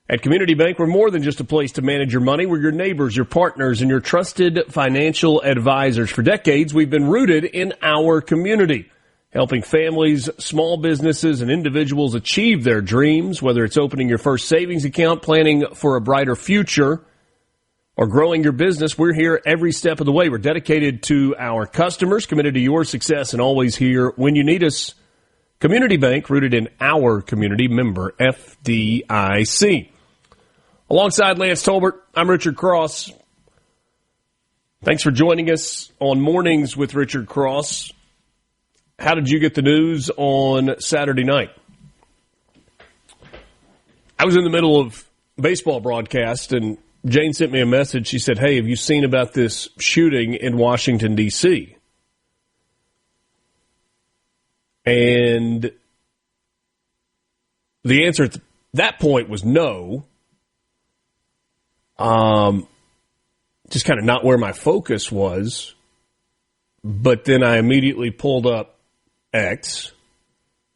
At Community Bank, we're more than just a place to manage your money. We're your neighbors, your partners, and your trusted financial advisors. For decades, we've been rooted in our community, helping families, small businesses, and individuals achieve their dreams, whether it's opening your first savings account, planning for a brighter future, or growing your business. We're here every step of the way. We're dedicated to our customers, committed to your success, and always here when you need us. Community Bank, rooted in our community, member FDIC. Alongside Lance Tolbert, I'm Richard Cross. Thanks for joining us on Mornings with Richard Cross. How did you get the news on Saturday night? I was in the middle of a baseball broadcast, and Jane sent me a message. She said, hey, have you seen about this shooting in Washington, D.C.? And the answer at that point was no. Just kind of not where my focus was. But then I immediately pulled up X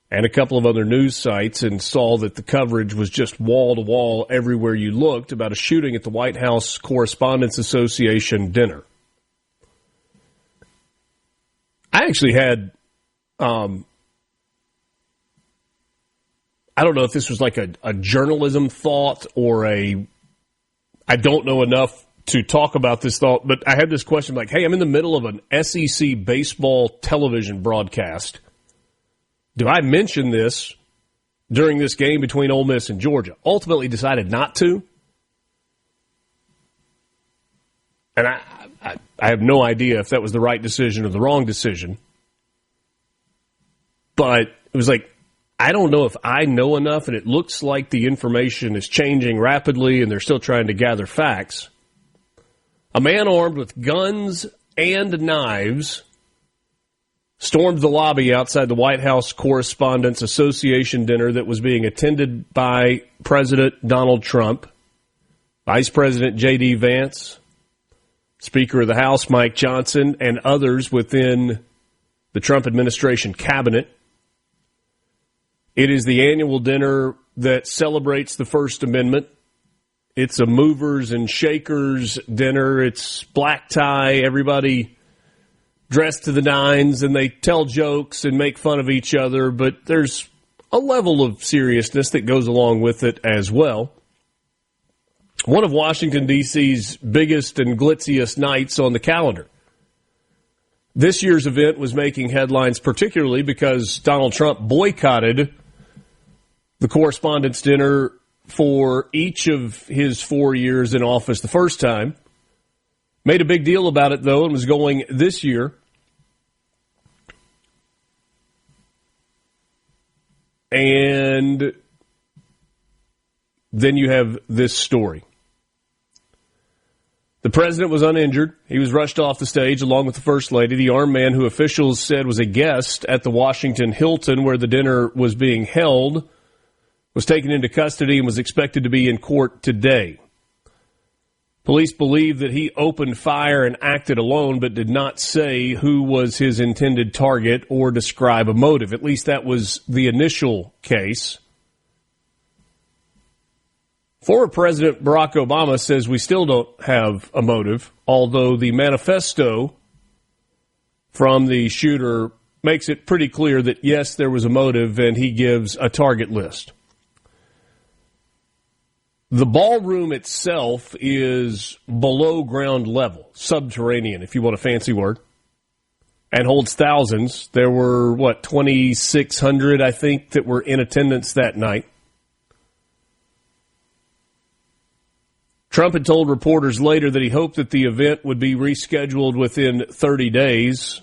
and a couple of other news sites and saw that the coverage was just wall to wall everywhere you looked about a shooting at the White House Correspondents Association dinner. I actually had, I don't know if this was like a journalism thought or I don't know enough to talk about this thought, but I had this question like, hey, I'm in the middle of an SEC baseball television broadcast. Do I mention this during this game between Ole Miss and Georgia? Ultimately decided not to. And I have no idea if that was the right decision or the wrong decision. But it was like, I don't know if I know enough, and it looks like the information is changing rapidly and they're still trying to gather facts. A man armed with guns and knives stormed the lobby outside the White House Correspondents Association dinner that was being attended by President Donald Trump, Vice President J.D. Vance, Speaker of the House Mike Johnson, and others within the Trump administration cabinet. It is the annual dinner that celebrates the First Amendment. It's a movers and shakers dinner. It's black tie, everybody dressed to the nines, and they tell jokes and make fun of each other, but there's a level of seriousness that goes along with it as well. One of Washington, D.C.'s biggest and glitziest nights on the calendar. This year's event was making headlines particularly because Donald Trump boycotted the Correspondents' Dinner for each of his 4 years in office the first time. Made a big deal about it, though, and was going this year. And then you have this story. The president was uninjured. He was rushed off the stage along with the First Lady. The armed man, who officials said was a guest at the Washington Hilton where the dinner was being held, was taken into custody and was expected to be in court today. Police believe that he opened fire and acted alone, but did not say who was his intended target or describe a motive. At least that was the initial case. Former President Barack Obama says we still don't have a motive, although the manifesto from the shooter makes it pretty clear that, yes, there was a motive, and he gives a target list. The ballroom itself is below ground level, subterranean, if you want a fancy word, and holds thousands. There were, 2,600, I think, that were in attendance that night. Trump had told reporters later that he hoped that the event would be rescheduled within 30 days.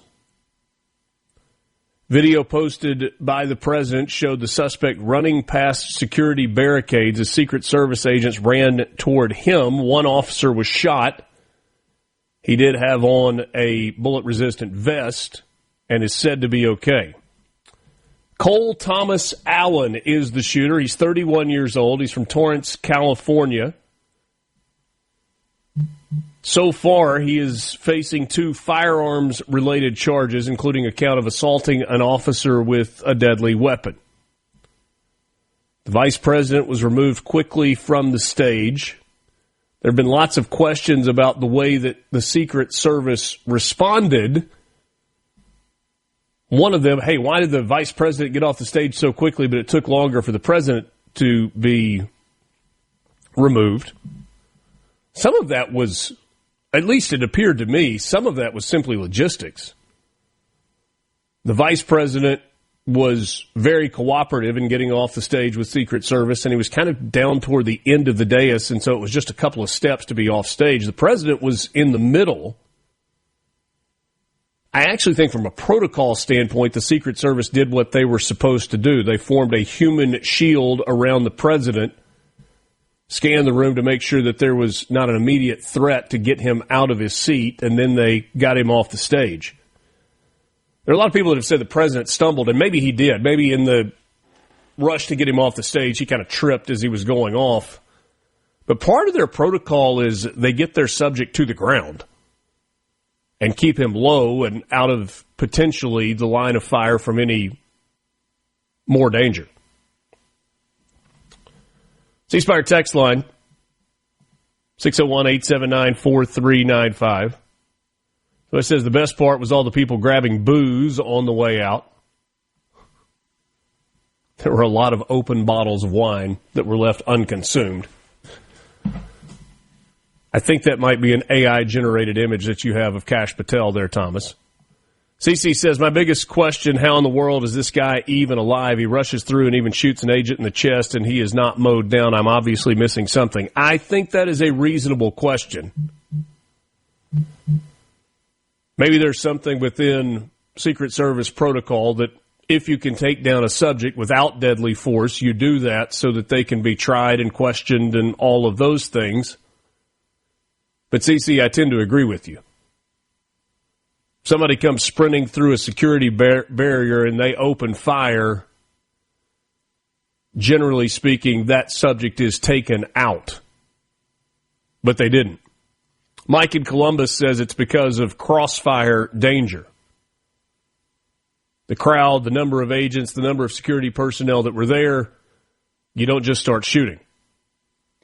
Video posted by the president showed the suspect running past security barricades as Secret Service agents ran toward him. One officer was shot. He did have on a bullet-resistant vest and is said to be okay. Cole Thomas Allen is the shooter. He's 31 years old. He's from Torrance, California. So far, he is facing 2 firearms-related charges, including a count of assaulting an officer with a deadly weapon. The vice president was removed quickly from the stage. There have been lots of questions about the way that the Secret Service responded. One of them, hey, why did the vice president get off the stage so quickly, but it took longer for the president to be removed? Some of that was, at least it appeared to me, some of that was simply logistics. The vice president was very cooperative in getting off the stage with Secret Service, and he was kind of down toward the end of the dais, and so it was just a couple of steps to be off stage. The president was in the middle. I actually think from a protocol standpoint, the Secret Service did what they were supposed to do. They formed a human shield around the president, scanned the room to make sure that there was not an immediate threat to get him out of his seat, and then they got him off the stage. There are a lot of people that have said the president stumbled, and maybe he did. Maybe in the rush to get him off the stage, he kind of tripped as he was going off. But part of their protocol is they get their subject to the ground and keep him low and out of potentially the line of fire from any more danger. C Spire text line, 601-879-4395. So it says the best part was all the people grabbing booze on the way out. There were a lot of open bottles of wine that were left unconsumed. I think that might be an AI-generated image that you have of Kash Patel there, Thomas. CC says, my biggest question, how in the world is this guy even alive? He rushes through and even shoots an agent in the chest, and he is not mowed down. I'm obviously missing something. I think that is a reasonable question. Maybe there's something within Secret Service protocol that if you can take down a subject without deadly force, you do that so that they can be tried and questioned and all of those things. But, CC, I tend to agree with you. Somebody comes sprinting through a security barrier and they open fire. Generally speaking, that subject is taken out. But they didn't. Mike in Columbus says it's because of crossfire danger. The crowd, the number of agents, the number of security personnel that were there, you don't just start shooting.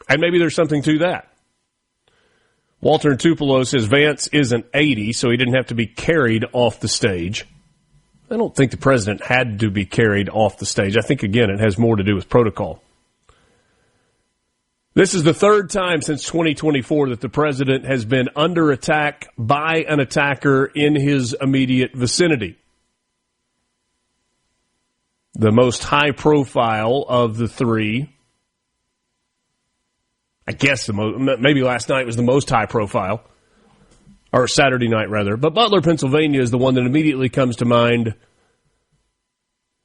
And maybe there's something to that. Walter in Tupelo says Vance isn't 80, so he didn't have to be carried off the stage. I don't think the president had to be carried off the stage. I think, again, it has more to do with protocol. This is the third time since 2024 that the president has been under attack by an attacker in his immediate vicinity. The most high profile of the three, I guess maybe last night was the most high profile, or Saturday night rather, but Butler, Pennsylvania is the one that immediately comes to mind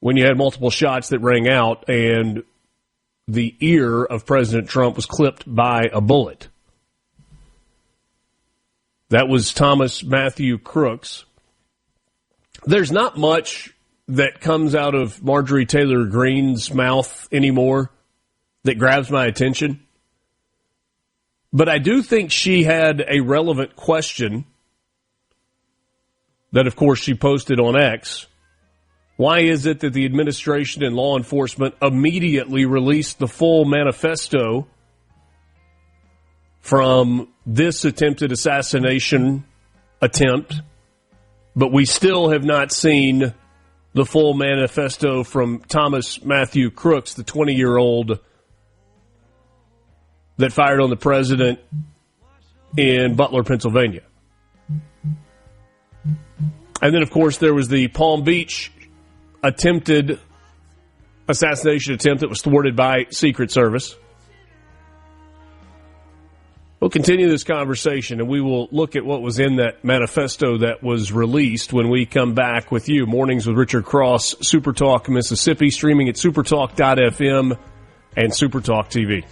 when you had multiple shots that rang out and the ear of President Trump was clipped by a bullet. That was Thomas Matthew Crooks. There's not much that comes out of Marjorie Taylor Greene's mouth anymore that grabs my attention. But I do think she had a relevant question that, of course, she posted on X. Why is it that the administration and law enforcement immediately released the full manifesto from this attempted assassination attempt, but we still have not seen the full manifesto from Thomas Matthew Crooks, the 20-year-old that fired on the president in Butler, Pennsylvania? And then, of course, there was the Palm Beach attempted assassination attempt that was thwarted by Secret Service. We'll continue this conversation, and we will look at what was in that manifesto that was released when we come back with you. Mornings with Richard Cross, SuperTalk Mississippi, streaming at supertalk.fm and SuperTalk TV.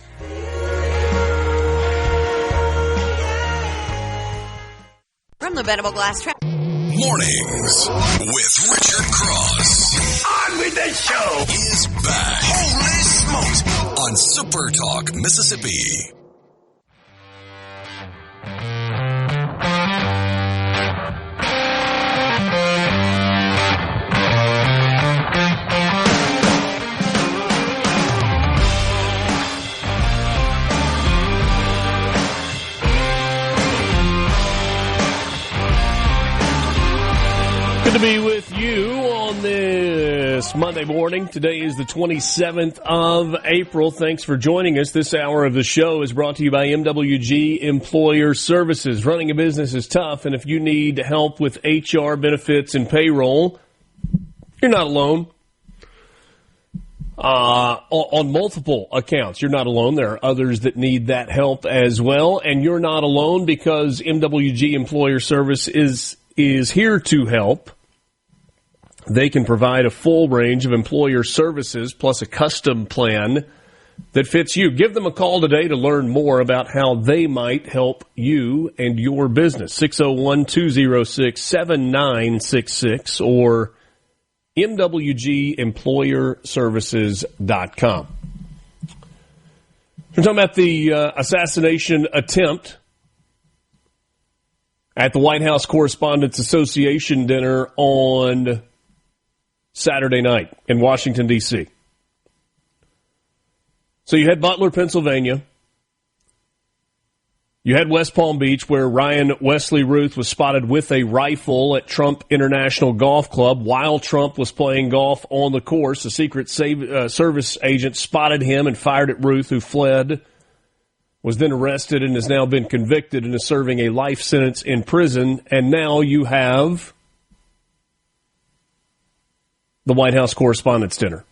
From the Venable Glass Trap. Mornings with Richard Cross. On with the show. Is back. Holy smokes. On SuperTalk Mississippi. Good to be with you on this Monday morning. Today is the 27th of April. Thanks for joining us. This hour of the show is brought to you by MWG Employer Services. Running a business is tough, and if you need help with HR, benefits, and payroll, you're not alone. On multiple accounts, you're not alone. There are others that need that help as well, and you're not alone because MWG Employer Service is here to help. They can provide a full range of employer services plus a custom plan that fits you. Give them a call today to learn more about how they might help you and your business. 601-206-7966 or MWGEmployerServices.com. We're talking about the assassination attempt at the White House Correspondents Association dinner on Saturday night in Washington, D.C. So you had Butler, Pennsylvania. You had West Palm Beach, where Ryan Wesley Ruth was spotted with a rifle at Trump International Golf Club while Trump was playing golf on the course. A Secret Service agent spotted him and fired at Ruth, who fled, was then arrested and has now been convicted and is serving a life sentence in prison. And now you have the White House Correspondents' Dinner.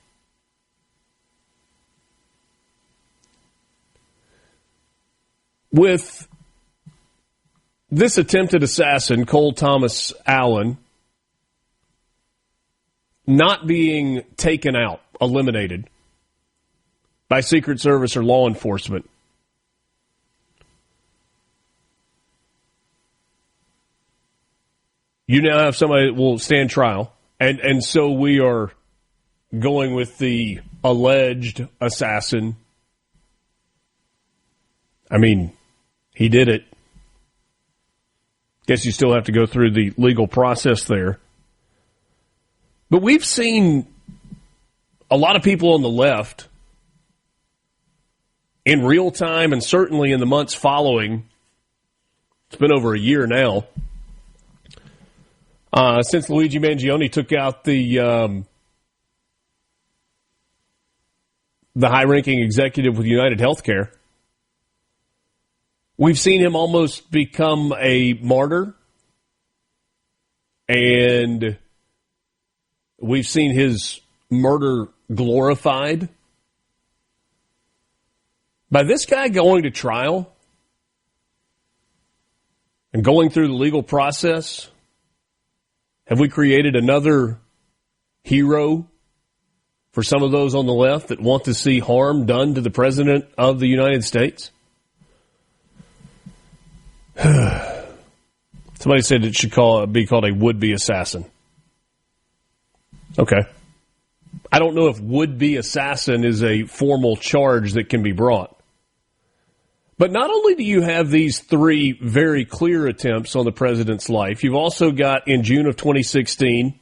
With this attempted assassin, Cole Thomas Allen, not being taken out, eliminated by Secret Service or law enforcement, You now have somebody that will stand trial. And so we are going with the alleged assassin. I mean, he did it. Guess you still have to go through the legal process there. But we've seen a lot of people on the left in real time and certainly in the months following. It's been over a year now since Luigi Mangione took out the high-ranking executive with United Healthcare. We've seen him almost become a martyr, and we've seen his murder glorified. By this guy going to trial and going through the legal process, have we created another hero for some of those on the left that want to see harm done to the President of the United States? Somebody said it should be called a would-be assassin. Okay. I don't know if would-be assassin is a formal charge that can be brought. But not only do you have these three very clear attempts on the president's life, you've also got, in June of 2016,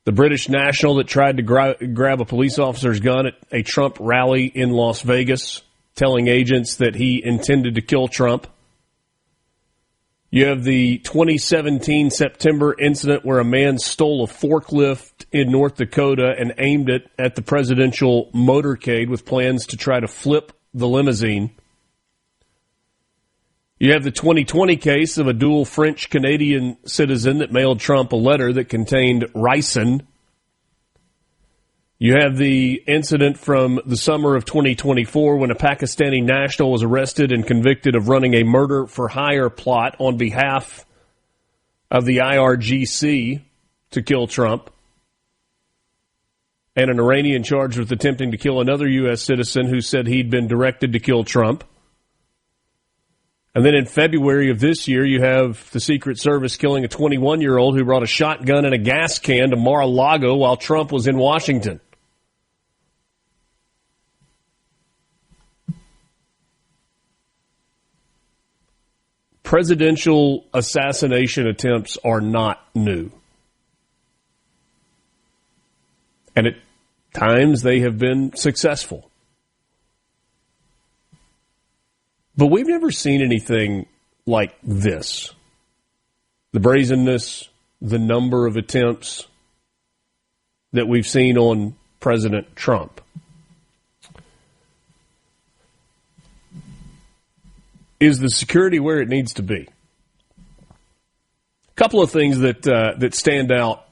the British national that tried to grab a police officer's gun at a Trump rally in Las Vegas, telling agents that he intended to kill Trump. You have the 2017 September incident where a man stole a forklift in North Dakota and aimed it at the presidential motorcade with plans to try to flip the limousine. You have the 2020 case of a dual French-Canadian citizen that mailed Trump a letter that contained ricin. You have the incident from the summer of 2024 when a Pakistani national was arrested and convicted of running a murder-for-hire plot on behalf of the IRGC to kill Trump, and an Iranian charged with attempting to kill another U.S. citizen who said he'd been directed to kill Trump. And then in February of this year, you have the Secret Service killing a 21-year-old who brought a shotgun and a gas can to Mar-a-Lago while Trump was in Washington. Presidential assassination attempts are not new. And at times they have been successful. But we've never seen anything like this. The brazenness, the number of attempts that we've seen on President Trump. Is the security where it needs to be? A couple of things that stand out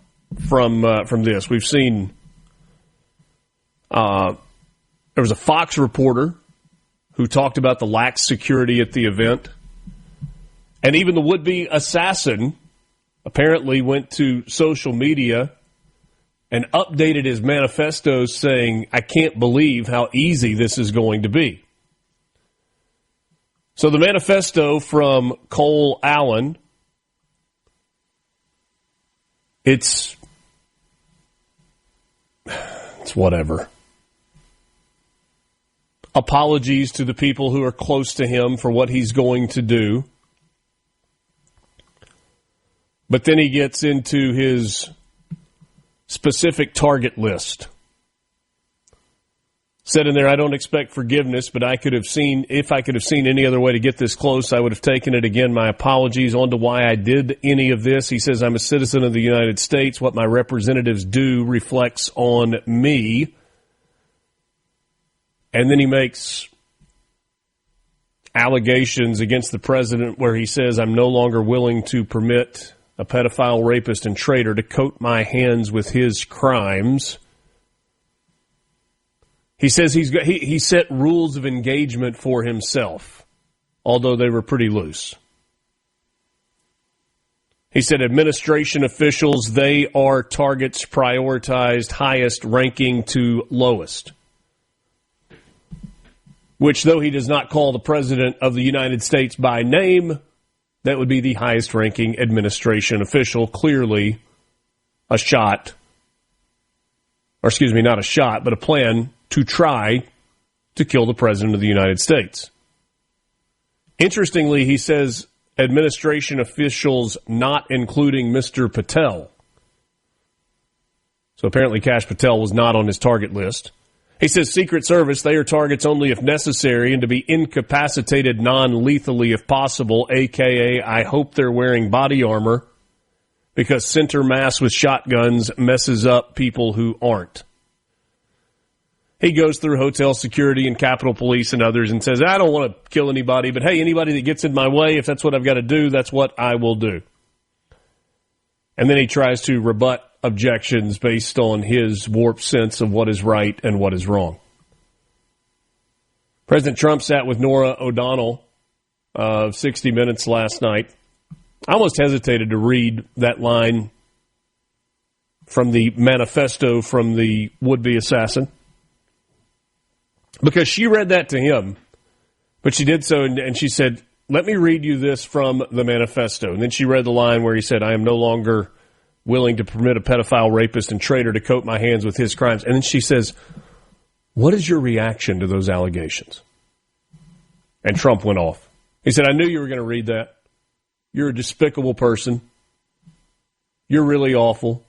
from this. We've seen there was a Fox reporter who talked about the lax security at the event. And even the would-be assassin apparently went to social media and updated his manifesto saying, "I can't believe how easy this is going to be." So the manifesto from Cole Allen, it's whatever. Apologies to the people who are close to him for what he's going to do. But then he gets into his specific target list. Said in there, "I don't expect forgiveness, but if I could have seen any other way to get this close, I would have taken it. Again, my apologies on to why I did any of this." He says, "I'm a citizen of the United States. What my representatives do reflects on me." And then he makes allegations against the president where he says, "I'm no longer willing to permit a pedophile, rapist, and traitor to coat my hands with his crimes." He says he set rules of engagement for himself, although they were pretty loose. He said administration officials, they are targets prioritized highest ranking to lowest. Which, though he does not call the President of the United States by name, that would be the highest-ranking administration official. Clearly a shot, or excuse me, not a shot, but a plan to try to kill the President of the United States. Interestingly, he says administration officials not including Mr. Patel. So apparently Kash Patel was not on his target list. He says Secret Service, they are targets only if necessary and to be incapacitated non-lethally if possible, a.k.a. I hope they're wearing body armor because center mass with shotguns messes up people who aren't. He goes through hotel security and Capitol Police and others and says, I don't want to kill anybody, but hey, anybody that gets in my way, if that's what I've got to do, that's what I will do. And then he tries to rebut objections based on his warped sense of what is right and what is wrong. President Trump sat with Norah O'Donnell of 60 Minutes last night. I almost hesitated to read that line from the manifesto from the would-be assassin, because she read that to him, but she did so, and she said, let me read you this from the manifesto. And then she read the line where he said, I am no longer willing to permit a pedophile, rapist, and traitor to coat my hands with his crimes. And then she says, what is your reaction to those allegations? And Trump went off. He said, I knew you were going to read that. You're a despicable person. You're really awful.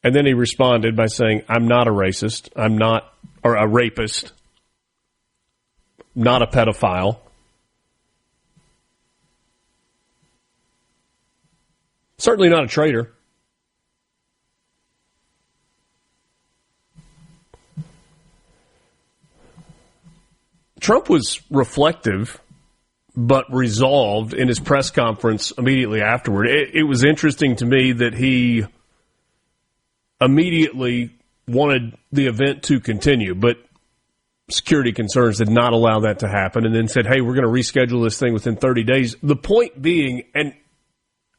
And then he responded by saying, I'm not a racist. I'm not, or a rapist. Not a pedophile. Certainly not a traitor. Trump was reflective but resolved in his press conference immediately afterward. It was interesting to me that he immediately wanted the event to continue, but security concerns did not allow that to happen, and then said, hey, we're going to reschedule this thing within 30 days. The point being, and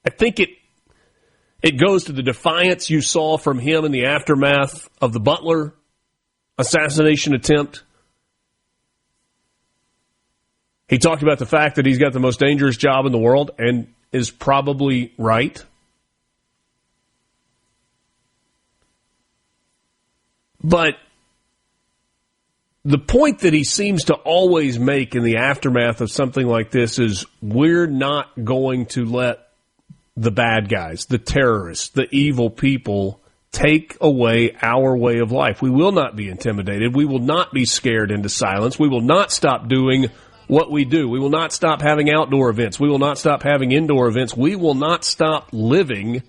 I think it goes to the defiance you saw from him in the aftermath of the Butler assassination attempt. He talked about the fact that he's got the most dangerous job in the world, and is probably right. But the point that he seems to always make in the aftermath of something like this is we're not going to let the bad guys, the terrorists, the evil people take away our way of life. We will not be intimidated. We will not be scared into silence. We will not stop doing what we do. We will not stop having outdoor events. We will not stop having indoor events. We will not stop living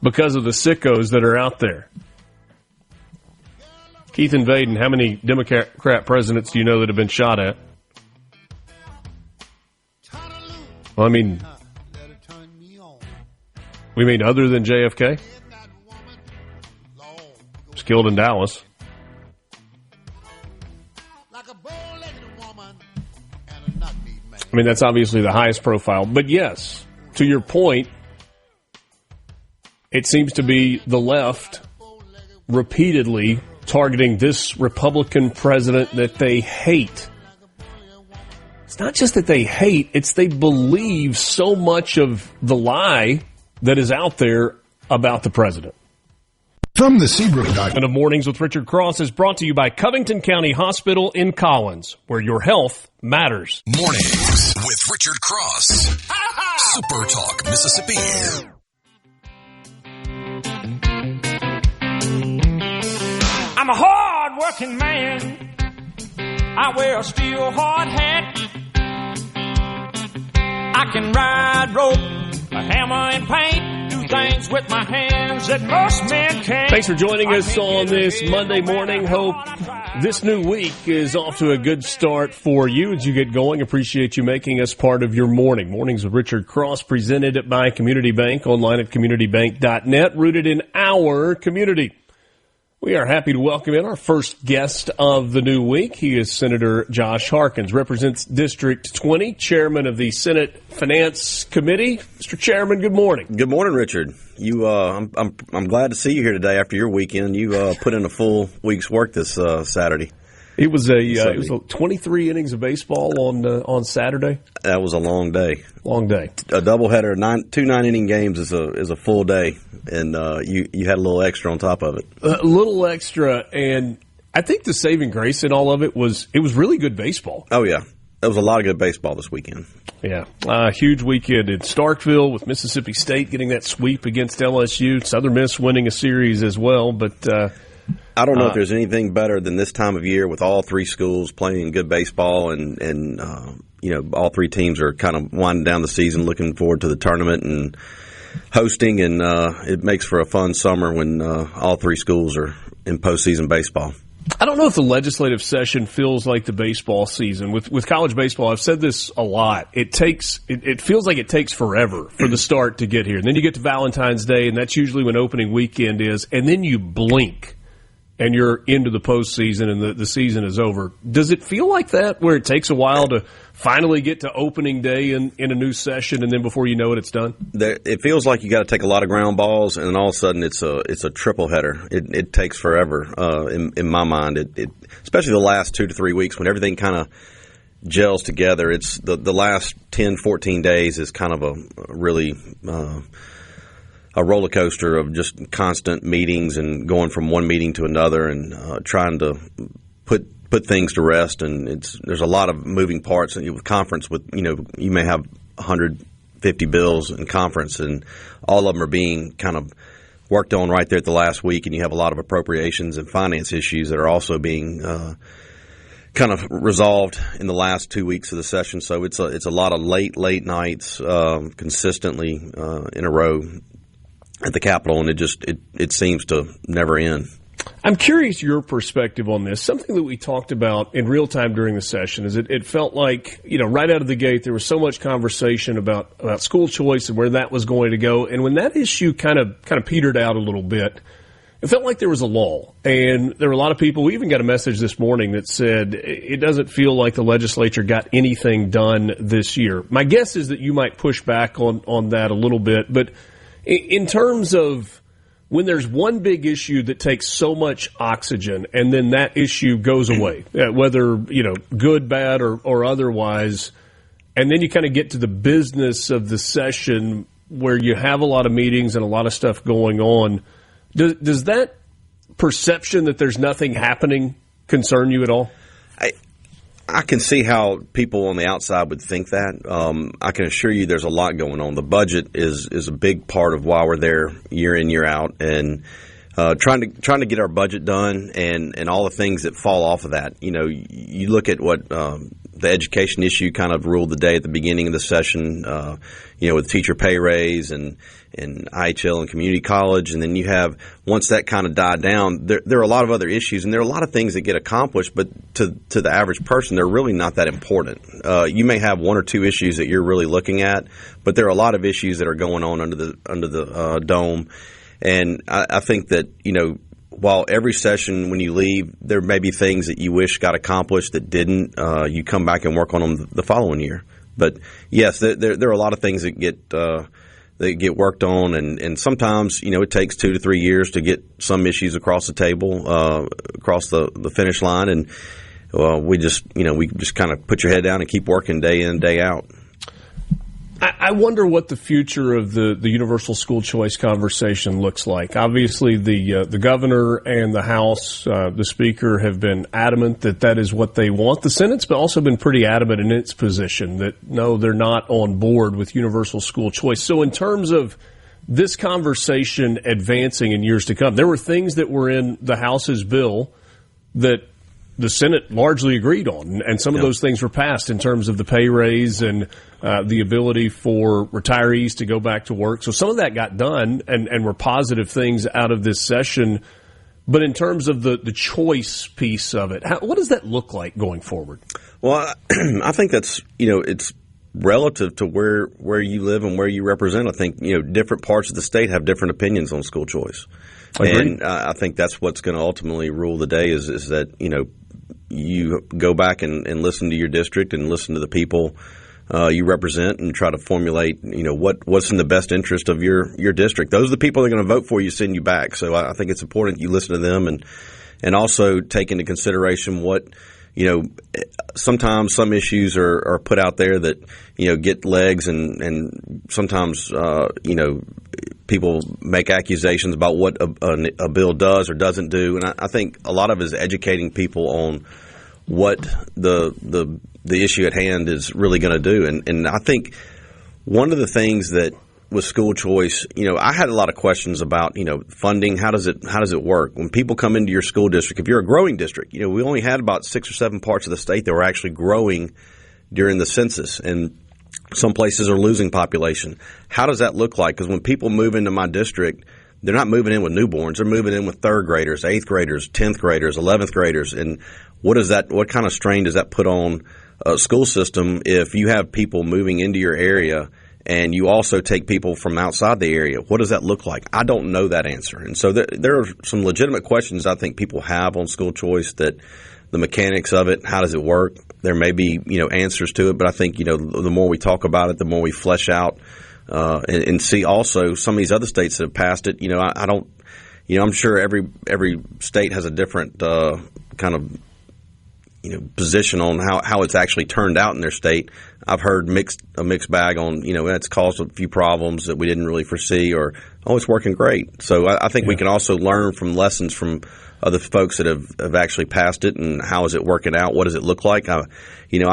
because of the sickos that are out there. Keith and Vaden, how many Democrat presidents do you know that have been shot at? Well, I mean, we mean other than JFK? Was killed in Dallas. I mean, that's obviously the highest profile. But yes, to your point, it seems to be the left repeatedly targeting this Republican president that they hate. It's not just that they hate, it's they believe so much of the lie that is out there about the president. From the Seabrook And of Mornings with Richard Cross is brought to you by Covington County Hospital in Collins, where your health matters. Mornings with Richard Cross. SuperTalk, Mississippi. I'm a hard-working man. I wear a steel hard hat. I can ride rope, a hammer and paint, do things with my hands that most men can't. Thanks for joining us on this Monday morning. Hope this new week is off to a good start for you as you get going. Appreciate you making us part of your morning. Mornings with Richard Cross, presented by Community Bank, online at communitybank.net, rooted in our community. We are happy to welcome in our first guest of the new week. He is Senator Josh Harkins, represents District 20, chairman of the Senate Finance Committee. Mr. Chairman, good morning. Good morning, Richard. I'm glad to see you here today after your weekend. You put in a full week's work this Saturday. It was a 23 innings of baseball on Saturday. That was a long day. Long day. A doubleheader, 2 9-inning games is a full day, and you had a little extra on top of it. A little extra, and I think the saving grace in all of it was really good baseball. Oh yeah, there was a lot of good baseball this weekend. Yeah, huge weekend in Starkville with Mississippi State getting that sweep against LSU. Southern Miss winning a series as well, but. I don't know if there's anything better than this time of year with all 3 schools playing good baseball and all 3 teams are kind of winding down the season, looking forward to the tournament and hosting, and it makes for a fun summer when all 3 schools are in postseason baseball. I don't know if the legislative session feels like the baseball season. With college baseball, I've said this a lot. It feels like it takes forever for the start to get here. And then you get to Valentine's Day, and that's usually when opening weekend is, and then you blink. And you're into the postseason and the season is over. Does it feel like that, where it takes a while to finally get to opening day in a new session, and then before you know it, it's done? It feels like you got to take a lot of ground balls, and then all of a sudden it's a triple header. It takes forever in my mind. It especially the last 2 to 3 weeks when everything kind of gels together. It's the last 10, 14 days is kind of a really a roller coaster of just constant meetings and going from one meeting to another and trying to put things to rest. And there's a lot of moving parts. And with conference, you may have 150 bills in conference, and all of them are being kind of worked on right there at the last week. And you have a lot of appropriations and finance issues that are also being kind of resolved in the last 2 weeks of the session. So it's a lot of late nights consistently in a row at the Capitol, and it seems to never end. I'm curious your perspective on this. Something that we talked about in real time during the session is it felt like, right out of the gate, there was so much conversation about school choice and where that was going to go. And when that issue kind of petered out a little bit, it felt like there was a lull. And there were a lot of people. We even got a message this morning that said it doesn't feel like the legislature got anything done this year. My guess is that you might push back on that a little bit, but in terms of when there's one big issue that takes so much oxygen and then that issue goes away, whether, good, bad, or otherwise, and then you kind of get to the business of the session where you have a lot of meetings and a lot of stuff going on, does that perception that there's nothing happening concern you at all? I can see how people on the outside would think that. I can assure you there's a lot going on. The budget is a big part of why we're there year in, year out, and trying to get our budget done and all the things that fall off of that. You look at what the education issue kind of ruled the day at the beginning of the session, with teacher pay raise and IHL and community college. And then you have, once that kind of died down, there are a lot of other issues, and there are a lot of things that get accomplished, but to the average person, they're really not that important. You may have 1 or 2 issues that you're really looking at, but there are a lot of issues that are going on under the dome. And I think that, while every session when you leave, there may be things that you wish got accomplished that didn't, you come back and work on them the following year. But yes, there are a lot of things that get worked on, and sometimes it takes 2 to 3 years to get some issues across the table, across the finish line, and we just kind of put your head down and keep working day in, day out. I wonder what the future of the universal school choice conversation looks like. Obviously, the governor and the House, the Speaker, have been adamant that is what they want. The Senate's also been pretty adamant in its position that, no, they're not on board with universal school choice. So in terms of this conversation advancing in years to come, there were things that were in the House's bill that the Senate largely agreed on, and some of those things were passed in terms of the pay raise and the ability for retirees to go back to work. So some of that got done and were positive things out of this session. But in terms of the choice piece of it, what does that look like going forward? Well, I think that's, it's relative to where you live and where you represent. I think, different parts of the state have different opinions on school choice. And I think that's what's going to ultimately rule the day is that, you go back and listen to your district and listen to the people you represent and try to formulate, what's in the best interest of your district. Those are the people that are going to vote for you, send you back. So I think it's important you listen to them and also take into consideration what sometimes some issues are put out there that, get legs and sometimes, people make accusations about what a bill does or doesn't do. And I think a lot of it is educating people on what the issue at hand is really going to do. And I think one of the things that with school choice, I had a lot of questions about, funding. How does it work when people come into your school district? If you're a growing district, we only had about 6 or 7 parts of the state that were actually growing during the census, and some places are losing population. How does that look like? Because when people move into my district, they're not moving in with newborns. They're moving in with 3rd graders, 8th graders, 10th graders, 11th graders. And what kind of strain does that put on a school system if you have people moving into your area and you also take people from outside the area? What does that look like? I don't know that answer. And so there are some legitimate questions I think people have on school choice, that the mechanics of it, how does it work? There may be, answers to it, but I think, the more we talk about it, the more we flesh out and see also some of these other states that have passed it. I'm sure every state has a different kind of, position on how it's actually turned out in their state. I've heard a mixed bag on, it's caused a few problems that we didn't really foresee, or, it's working great. So I think we can also learn from lessons from other folks that have actually passed it, and how is it working out? What does it look like? I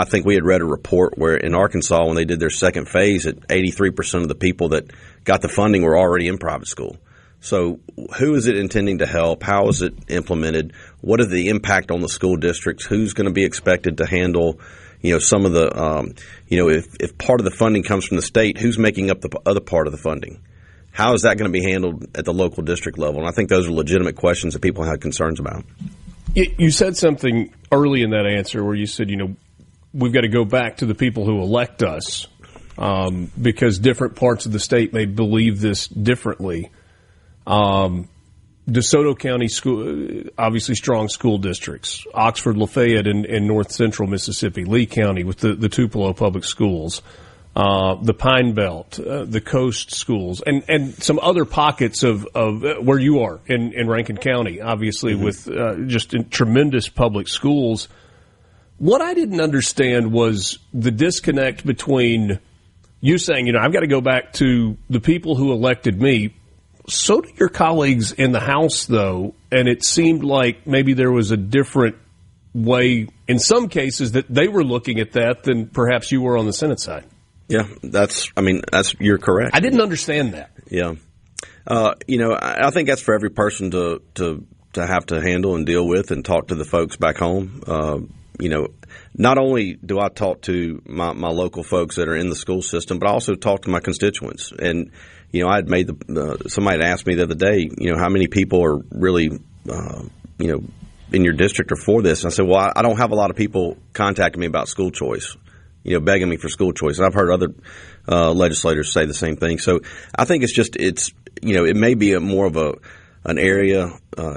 think we had read a report where in Arkansas, when they did their second phase, that 83% of the people that got the funding were already in private school. So who is it intending to help? How is it implemented? What is the impact on the school districts? Who's going to be expected to handle, some of the, if part of the funding comes from the state, who's making up the other part of the funding? How is that going to be handled at the local district level? And I think those are legitimate questions that people have concerns about. You said something early in that answer where you said, we've got to go back to the people who elect us, because different parts of the state may believe this differently. DeSoto County school, obviously strong school districts. Oxford, Lafayette, in north central Mississippi. Lee County with the Tupelo public schools. The Pine Belt, the coast schools, and some other pockets of where you are in Rankin County, obviously, with just tremendous public schools. What I didn't understand was the disconnect between you saying, I've got to go back to the people who elected me. So do your colleagues in the House, though, and it seemed like maybe there was a different way, in some cases, that they were looking at that than perhaps you were on the Senate side. Yeah, you're correct. I didn't understand that. Yeah. I think that's for every person to have to handle and deal with and talk to the folks back home. Not only do I talk to my local folks that are in the school system, but I also talk to my constituents. And, I had made somebody had asked me the other day, how many people are really, in your district are for this? And I said, well, I don't have a lot of people contacting me about school choice, begging me for school choice. And I've heard other legislators say the same thing. So I think it may be more of an area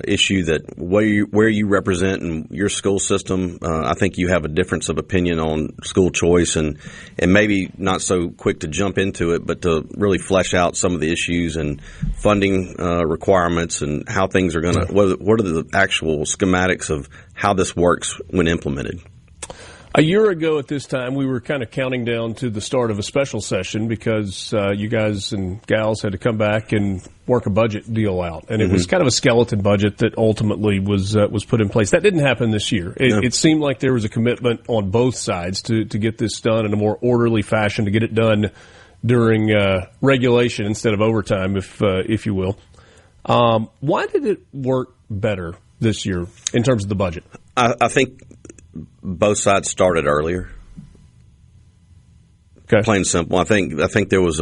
issue that where you represent in your school system. I think you have a difference of opinion on school choice, and maybe not so quick to jump into it, but to really flesh out some of the issues and funding requirements and how things are going to. What are the actual schematics of how this works when implemented? A year ago at this time, we were kind of counting down to the start of a special session because you guys and gals had to come back and work a budget deal out. And it was kind of a skeleton budget that ultimately was put in place. That didn't happen this year. It seemed like there was a commitment on both sides to get this done in a more orderly fashion, to get it done during regulation instead of overtime, if you will. Why did it work better this year in terms of the budget? I think both sides started earlier. Okay. Plain and simple. I think there was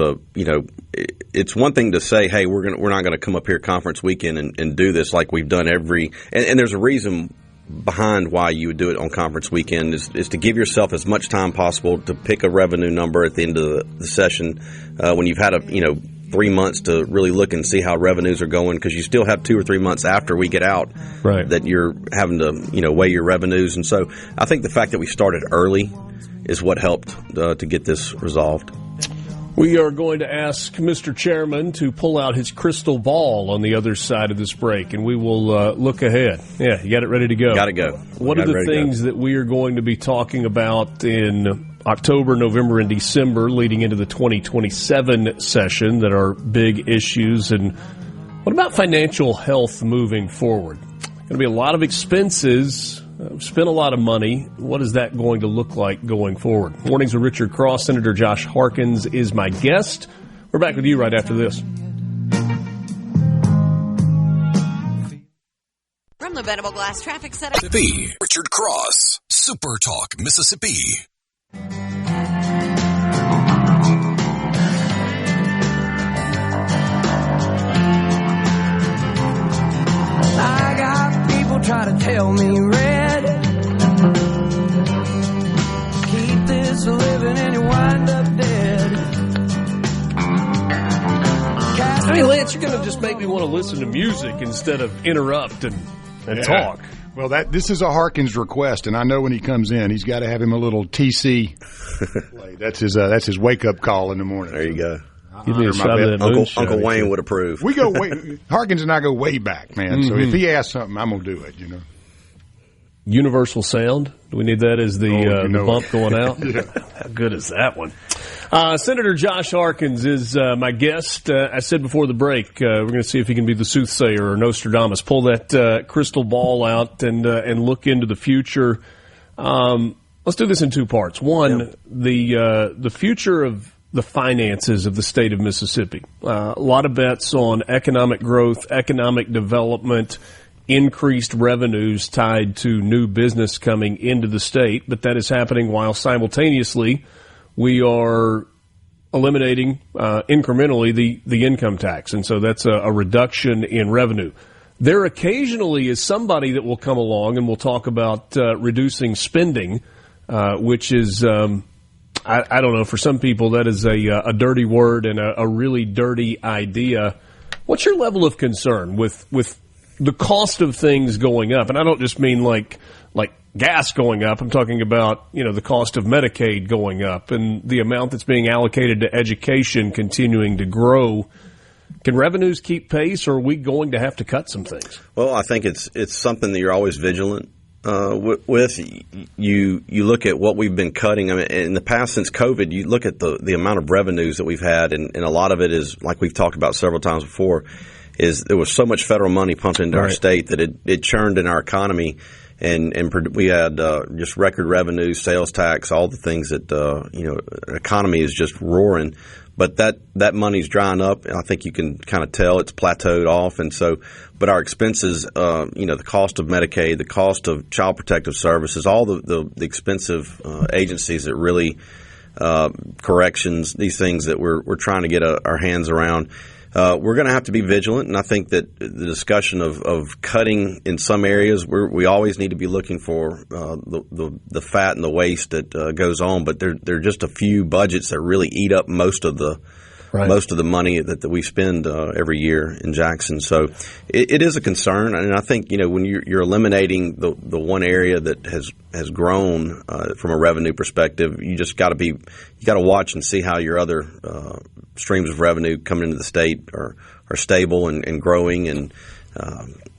it's one thing to say, hey, we're not going to come up here conference weekend and do this like we've done and there's a reason behind why you would do it on conference weekend is to give yourself as much time possible to pick a revenue number at the end of the session when you've had 3 months to really look and see how revenues are going, because you still have 2 or 3 months after we get out that you're having to weigh your revenues. And so I think the fact that we started early is what helped to get this resolved. We are going to ask Mr. Chairman to pull out his crystal ball on the other side of this break, and we will look ahead. Yeah, you got it ready to go. Got to go. What are the things that we are going to be talking about in October, November, and December leading into the 2027 session that are big issues? And what about financial health moving forward? Going to be a lot of expenses. Spent a lot of money. What is that going to look like going forward? Mornings with Richard Cross. Senator Josh Harkins is my guest. We're back with you right after this. From the Venable Glass Traffic Center. Mississippi. Richard Cross, SuperTalk, Mississippi. I got people trying to tell me red. Keep this living and you wind up dead. I mean, Lance, you're going to just make me want to listen to music instead of interrupt and talk. Well, this is a Harkins request, and I know when he comes in, he's got to have him a little TC play. That's his wake-up call in the morning. There you go. Give me a shot of that Uncle Wayne would approve. We go way, Harkins and I go way back, man. So if he asks something, I'm going to do it, you know. Universal sound? Do we need that as the bump going out? Yeah. How good is that one? Senator Josh Harkins is my guest. I said before the break, we're going to see if he can be the soothsayer or Nostradamus. Pull that crystal ball out and look into the future. Let's do this in two parts. One, the future of the finances of the state of Mississippi. A lot of bets on economic growth, economic development, increased revenues tied to new business coming into the state, but that is happening while simultaneously we are eliminating incrementally the income tax, and so that's a reduction in revenue. There occasionally is somebody that will come along and we'll talk about reducing spending, which is I don't know, for some people that is a dirty word and a really dirty idea. What's your level of concern with the cost of things going up? And I don't just mean like gas going up. I'm talking about, the cost of Medicaid going up and the amount that's being allocated to education continuing to grow. Can revenues keep pace, or are we going to have to cut some things? Well, I think it's something that you're always vigilant with. You look at what we've been cutting. I mean, in the past, since COVID, you look at the amount of revenues that we've had, and a lot of it is, like we've talked about several times before, is there was so much federal money pumped into our state that it churned in our economy, and we had just record revenues, sales tax, all the things that economy is just roaring. But that money's drying up, and I think you can kind of tell it's plateaued off. And so, but our expenses, the cost of Medicaid, the cost of Child Protective Services, all the expensive agencies that really corrections, these things that we're trying to get our hands around. We're going to have to be vigilant, and I think that the discussion of cutting in some areas, we always need to be looking for the fat and the waste that goes on. But there are just a few budgets that really eat up most of the money that we spend every year in Jackson. So it is a concern, and I think when you're eliminating the one area that has grown from a revenue perspective, you just got to watch and see how your other streams of revenue coming into the state are stable and growing, and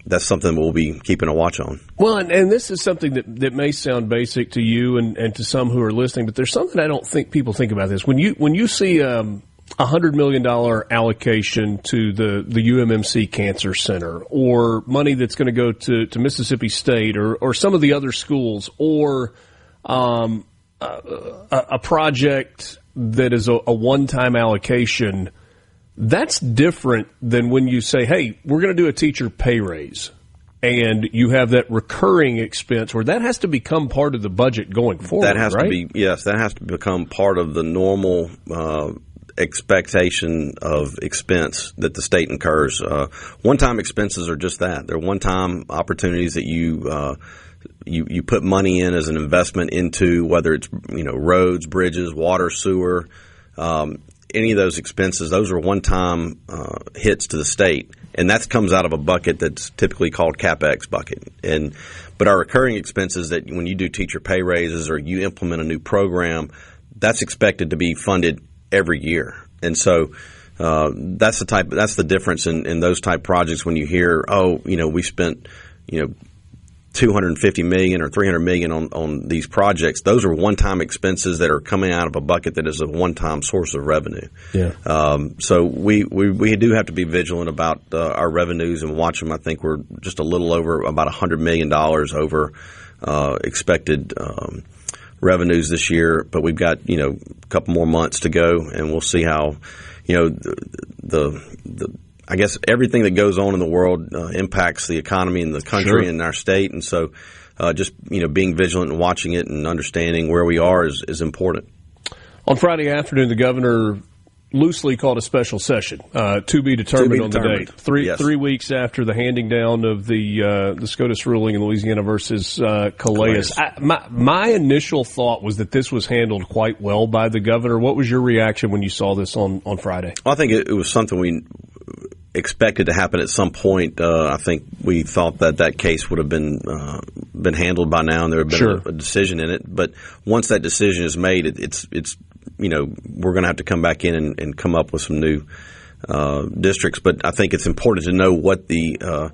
that's something we'll be keeping a watch on. Well, and this is something that may sound basic to you and to some who are listening, but there's something I don't think people think about this. When you see $100 million allocation to the UMMC Cancer Center, or money that's going to go to Mississippi State or some of the other schools, or a project that is a one-time allocation, that's different than when you say, hey, we're going to do a teacher pay raise, and you have that recurring expense where that has to become part of the budget going forward. That has to be, yes, that has to become part of the normal expectation of expense that the state incurs. One-time expenses are just that. They're one-time opportunities that you put money in as an investment into, whether it's roads, bridges, water, sewer, any of those expenses. Those are one-time hits to the state, and that comes out of a bucket that's typically called CapEx bucket. But our recurring expenses, that when you do teacher pay raises or you implement a new program, that's expected to be funded every year. And so that's the difference in those type projects when you hear, we spent, $250 million or $300 million on these projects. Those are one-time expenses that are coming out of a bucket that is a one-time source of revenue. Yeah. So we do have to be vigilant about our revenues and watch them. I think we're just a little over about $100 million over expected revenues this year, but we've got a couple more months to go, and we'll see how I guess everything that goes on in the world impacts the economy in the country and our state, and so just being vigilant and watching it and understanding where we are is important. On Friday afternoon, the governor loosely called a special session to be determined on the date. Three weeks after the handing down of the SCOTUS ruling in Louisiana versus Calais. My initial thought was that this was handled quite well by the governor. What was your reaction when you saw this on Friday? Well, I think it was something we expected to happen at some point. I think we thought that case would have been handled by now, and there would have been a decision in it. But once that decision is made, it's we're going to have to come back in and come up with some new districts. But I think it's important to know what the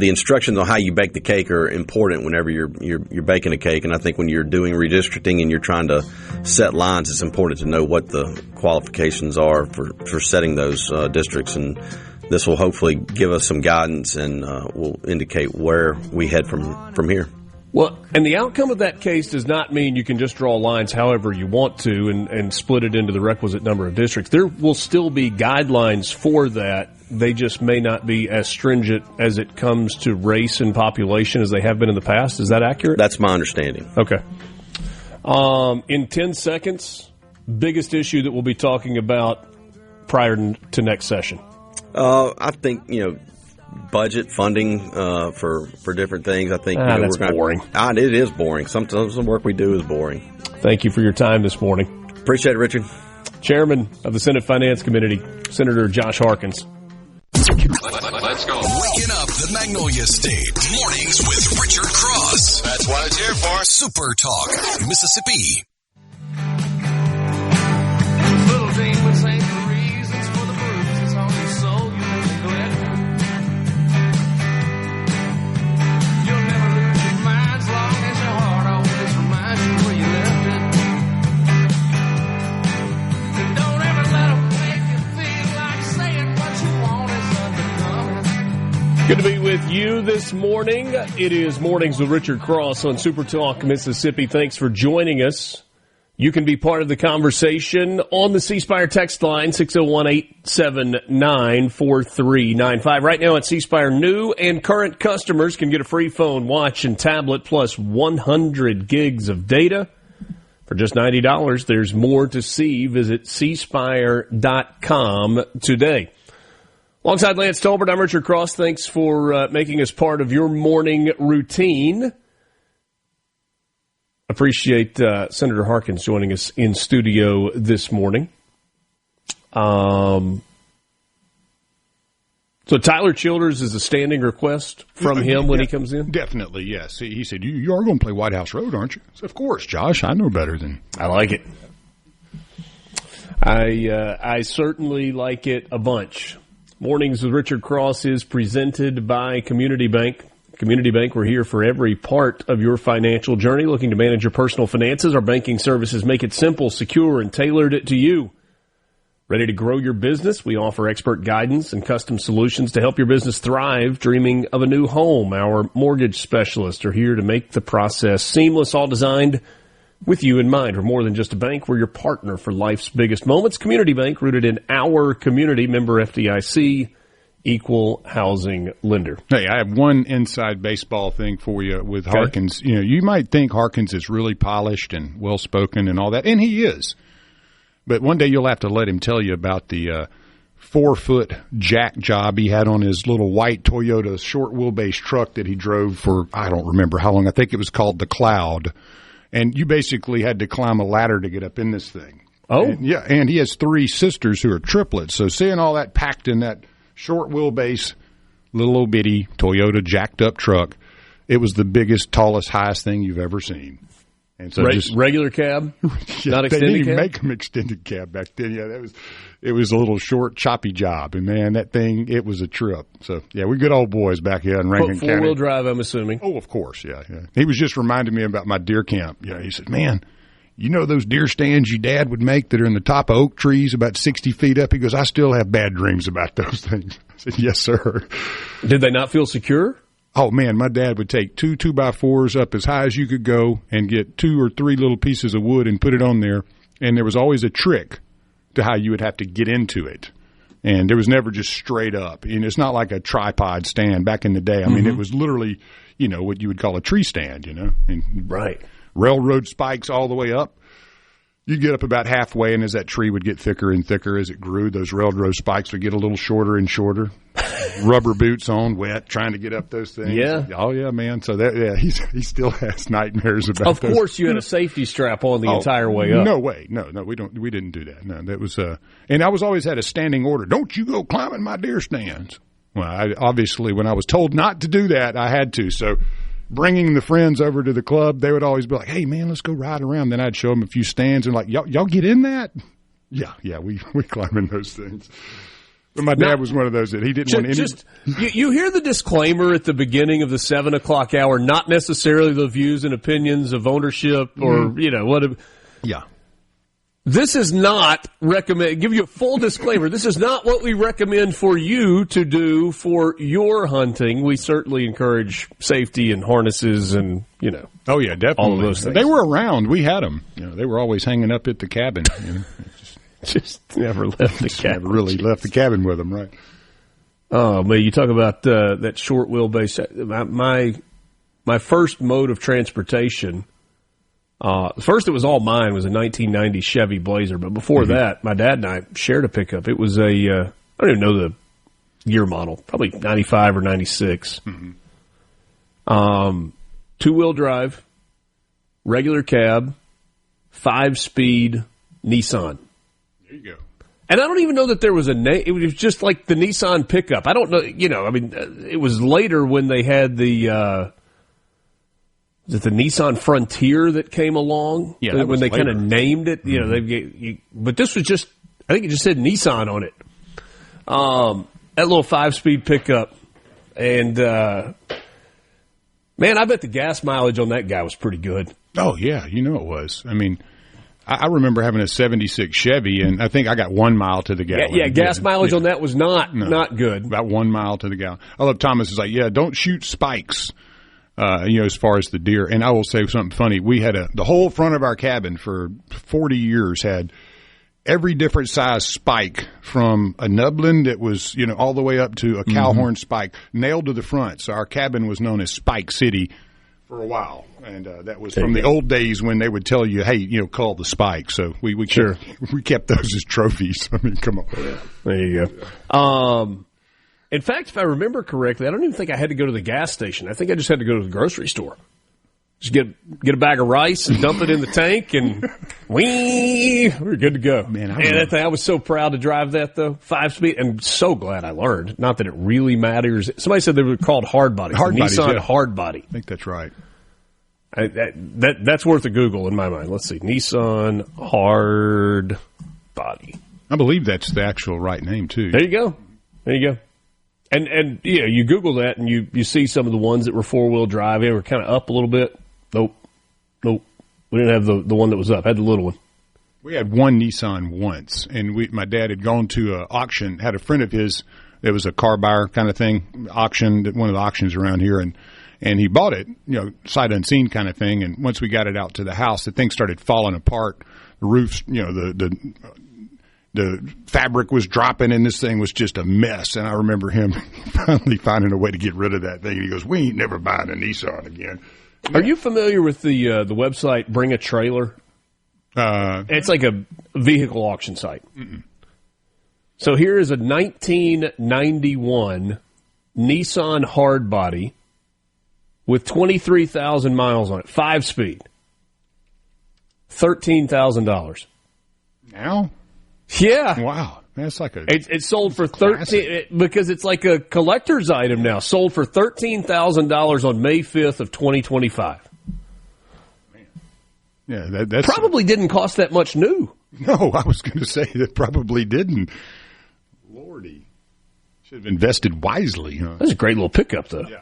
instructions on how you bake the cake are important whenever you're baking a cake. And I think when you're doing redistricting and you're trying to set lines, it's important to know what the qualifications are for setting those districts. And this will hopefully give us some guidance and will indicate where we head from here. Well, and the outcome of that case does not mean you can just draw lines however you want to and split it into the requisite number of districts. There will still be guidelines for that. They just may not be as stringent as it comes to race and population as they have been in the past. Is that accurate? That's my understanding. Okay. In 10 seconds, biggest issue that we'll be talking about prior to next session. I think, budget funding for different things. I think that's boring. It is boring. Sometimes the work we do is boring. Thank you for your time this morning. Appreciate it, Richard. Chairman of the Senate Finance Committee, Senator Josh Harkins. Let's go. Waking up the Magnolia State. Mornings with Richard Cross. That's what it's here for. Super Talk, Mississippi. Little demons ain't the reasons for the bruises on your soul you neglect. You'll never lose your mind as long as your heart always reminds you where you left it. And don't ever let them make you feel like saying what you want is unbecoming. Good to be with you this morning. It is Mornings with Richard Cross on Super Talk, Mississippi. Thanks for joining us. You can be part of the conversation on the C Spire text line, 601-879-4395. Right now at C Spire, new and current customers can get a free phone, watch, and tablet plus 100 gigs of data for just $90. There's more to see. Visit cspire.com today. Alongside Lance Tolbert, I'm Richard Cross. Thanks for making us part of your morning routine. Appreciate Senator Harkins joining us in studio this morning. So Tyler Childers is a standing request from him when he comes in? Definitely, yes. He said, you are going to play White House Road, aren't you? I said, of course, Josh. I know better than... I like it. I certainly like it a bunch. Mornings with Richard Cross is presented by Community Bank. Community Bank, we're here for every part of your financial journey. Looking to manage your personal finances, our banking services make it simple, secure, and tailored to you. Ready to grow your business? We offer expert guidance and custom solutions to help your business thrive. Dreaming of a new home? Our mortgage specialists are here to make the process seamless, all designed with you in mind. We're more than just a bank. We're your partner for life's biggest moments. Community Bank, rooted in our community, member FDIC, equal housing lender. Hey, I have one inside baseball thing for you with Harkins. You might think Harkins is really polished and well-spoken and all that, and he is. But one day you'll have to let him tell you about the 4-foot jack job he had on his little white Toyota short wheelbase truck that he drove for, I don't remember how long. I think it was called the Cloud. And you basically had to climb a ladder to get up in this thing. Oh? And he has 3 sisters who are triplets. So seeing all that packed in that short wheelbase, little old bitty Toyota jacked up truck, it was the biggest, tallest, highest thing you've ever seen. And so regular cab, yeah, not they extended didn't even cab? make them extended cab back then. Yeah, it was a little short, choppy job. And, man, that thing, it was a trip. So, yeah, we good old boys back here in Rankin County. Four-wheel drive, I'm assuming. Oh, of course, yeah. He was just reminding me about my deer camp. You know, he said, man, you know those deer stands your dad would make that are in the top of oak trees about 60 feet up? He goes, I still have bad dreams about those things. I said, yes, sir. Did they not feel secure? Oh, man, my dad would take 2 2x4s up as high as you could go and get 2 or 3 little pieces of wood and put it on there. And there was always a trick to how you would have to get into it. And there was never just straight up. And it's not like a tripod stand back in the day. I mean, it was literally, you know, what you would call a tree stand, you know. And right. Railroad spikes all the way up. You'd get up about halfway, and as that tree would get thicker and thicker as it grew, those railroad spikes would get a little shorter and shorter. Rubber boots on, wet, trying to get up those things. Yeah. Oh, yeah, man. So, he still has nightmares about Of those. course, you had a safety strap on the entire way up. No way. No, we didn't do that. No, that was, and I was always had a standing order. Don't you go climbing my deer stands. Well, obviously, when I was told not to do that, I had to. So, bringing the friends over to the club, they would always be like, hey, man, let's go ride around. Then I'd show them a few stands and like, y'all get in that? Yeah, we climb in those things. But my dad was one of those that he didn't want any. You hear the disclaimer at the beginning of the 7 o'clock hour, not necessarily the views and opinions of ownership or, you know, what. Yeah. This is not recommend. Give you a full disclaimer. This is not what we recommend for you to do for your hunting. We certainly encourage safety and harnesses and, you know. Oh, yeah, definitely. All of those things. They were around. We had them. You know, they were always hanging up at the cabin. You know. Just never left the cabin. Never really left the cabin with them, right? Oh, man, you talk about that short wheelbase. My first mode of transportation, first it was all mine, was a 1990 Chevy Blazer. But before that, my dad and I shared a pickup. It was I don't even know the year model, probably 95 or 96. Two-wheel drive, regular cab, 5-speed Nissan. There you go. And I don't even know that there was a name. It was just like the Nissan pickup. I don't know. You know, I mean, it was later when they had the Nissan Frontier that came along. Yeah, when they kind of named it. You know, but this was just. I think it just said Nissan on it. That little 5-speed pickup, and man, I bet the gas mileage on that guy was pretty good. Oh yeah, you know it was. I mean, I remember having a 76 Chevy, and I think I got 1 mile to the gallon. Yeah, gas mileage on that was not good. About 1 mile to the gallon. I love Thomas is like, yeah, don't shoot spikes, you know, as far as the deer. And I will say something funny. We had the whole front of our cabin for 40 years had every different size spike, from a nublin that was, you know, all the way up to a cowhorn spike nailed to the front. So our cabin was known as Spike City for a while. And that was from the old days when they would tell you, hey, you know, call the spike. So we kept those as trophies. I mean, come on. Yeah. There you go. In fact, if I remember correctly, I don't even think I had to go to the gas station. I think I just had to go to the grocery store. Just get a bag of rice and dump it in the tank, and we're good to go. Man, I was so proud to drive that, though, 5-speed, and so glad I learned. Not that it really matters. Somebody said they were called hard bodies. Nissan hard body. I think that's right. That's worth a Google in my mind. Let's see. Nissan hard body. I believe that's the actual right name, too. There you go. And yeah, you Google that and you see some of the ones that were 4-wheel drive. They were kind of up a little bit. Nope. We didn't have the one that was up. I had the little one. We had one Nissan once, and my dad had gone to an auction, had a friend of his that was a car buyer kind of thing, auction, one of the auctions around here, and he bought it, you know, sight unseen kind of thing. And once we got it out to the house, the thing started falling apart. The roofs, you know, the fabric was dropping, and this thing was just a mess. And I remember him finally finding a way to get rid of that thing. And he goes, "We ain't never buying a Nissan again." Are you familiar with the website Bring a Trailer? It's like a vehicle auction site. So here is a 1991 Nissan hardbody with 23,000 miles on it, 5-speed, $13,000. Now? Yeah. Wow. That's like It's sold for $13,000 because it's like a collector's item now. Sold for $13,000 on May 5th of 2025. Yeah, that's probably didn't cost that much new. No, I was going to say that probably didn't. Lordy. Should have invested wisely, huh? That's a great little pickup, though. Yeah.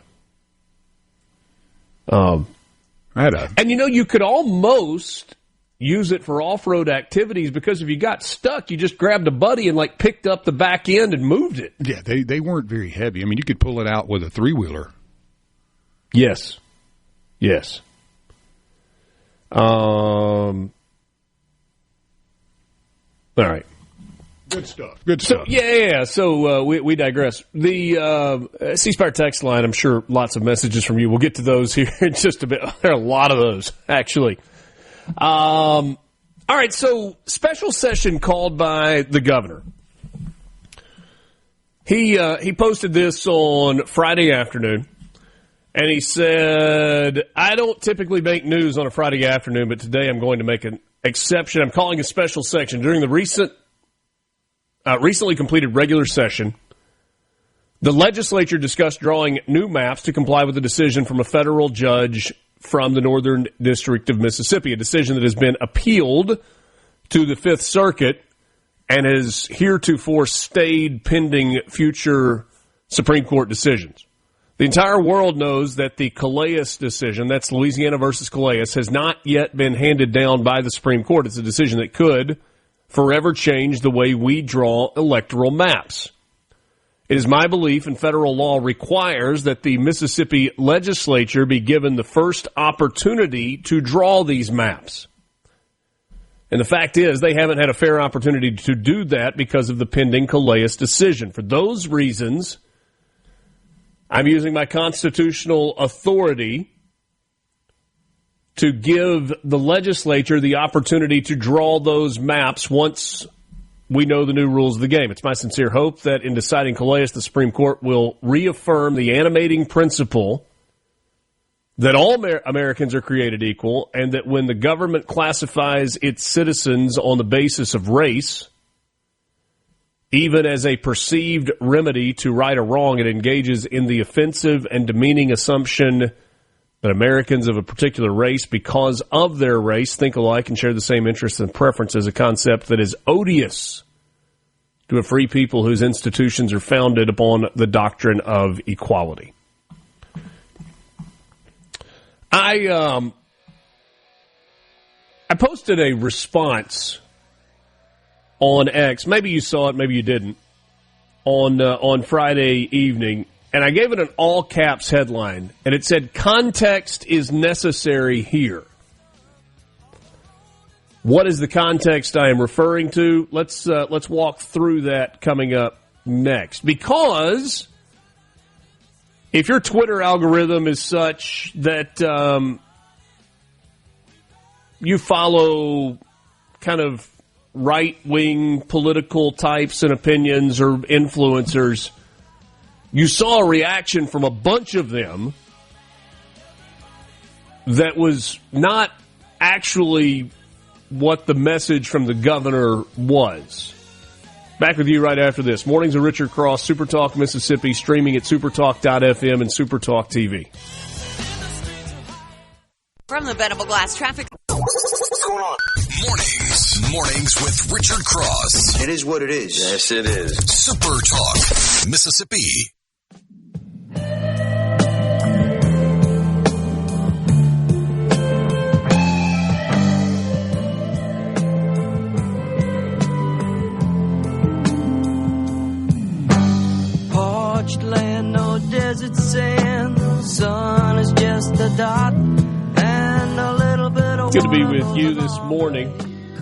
And you could almost use it for off-road activities because if you got stuck, you just grabbed a buddy and picked up the back end and moved it. Yeah, they weren't very heavy. I mean, you could pull it out with a 3-wheeler. Yes. All right. Good stuff. So we digress. The C Spire text line, I'm sure lots of messages from you. We'll get to those here in just a bit. There are a lot of those, actually. All right, so special session called by the governor. He posted this on Friday afternoon, and he said, I don't typically make news on a Friday afternoon, but today I'm going to make an exception. I'm calling a special session. During the recently completed regular session, the legislature discussed drawing new maps to comply with a decision from a federal judge from the Northern District of Mississippi, a decision that has been appealed to the Fifth Circuit and has heretofore stayed pending future Supreme Court decisions. The entire world knows that the Calais decision, that's Louisiana versus Calais, has not yet been handed down by the Supreme Court. It's a decision that could forever change the way we draw electoral maps. It is my belief, and federal law requires, that the Mississippi legislature be given the first opportunity to draw these maps. And the fact is, they haven't had a fair opportunity to do that because of the pending Calais decision. For those reasons, I'm using my constitutional authority to give the legislature the opportunity to draw those maps once we know the new rules of the game. It's my sincere hope that in deciding Calais, the Supreme Court will reaffirm the animating principle that all Americans are created equal, and that when the government classifies its citizens on the basis of race, even as a perceived remedy to right or wrong, it engages in the offensive and demeaning assumption that Americans of a particular race, because of their race, think alike and share the same interests and preferences, a concept that is odious to a free people whose institutions are founded upon the doctrine of equality. I posted a response on X. Maybe you saw it, maybe you didn't, on Friday evening. And I gave it an all-caps headline, and it said, "Context is necessary here." What is the context I am referring to? Let's walk through that coming up next. Because if your Twitter algorithm is such that you follow kind of right-wing political types and opinions or influencers, you saw a reaction from a bunch of them that was not actually what the message from the governor was. Back with you right after this. Mornings of Richard Cross, SuperTalk Mississippi, streaming at supertalk.fm and SuperTalk TV. From the Venable Glass Traffic. What's going on? Mornings with Richard Cross. It is what it is. Yes, it is. SuperTalk Mississippi. Parched land, no desert sand. The sun is just a dot and a little bit of Good to be with you this morning.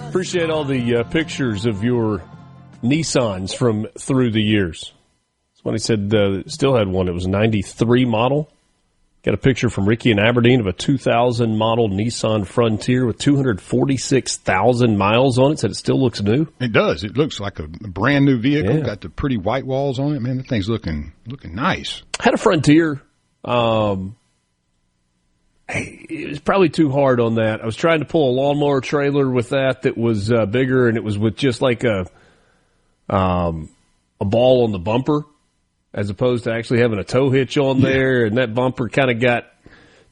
Appreciate all the pictures of your Nissans from through the years. Somebody said still had one. It was a 93 model. Got a picture from Ricky in Aberdeen of a 2000 model Nissan Frontier with 246,000 miles on it. Said it still looks new. It does. It looks like a brand new vehicle. Yeah. Got the pretty white walls on it. Man, that thing's looking nice. Had a Frontier. It was probably too hard on that. I was trying to pull a lawnmower trailer with that was bigger, and it was with just like a ball on the bumper, as opposed to actually having a tow hitch on there, and that bumper kind of got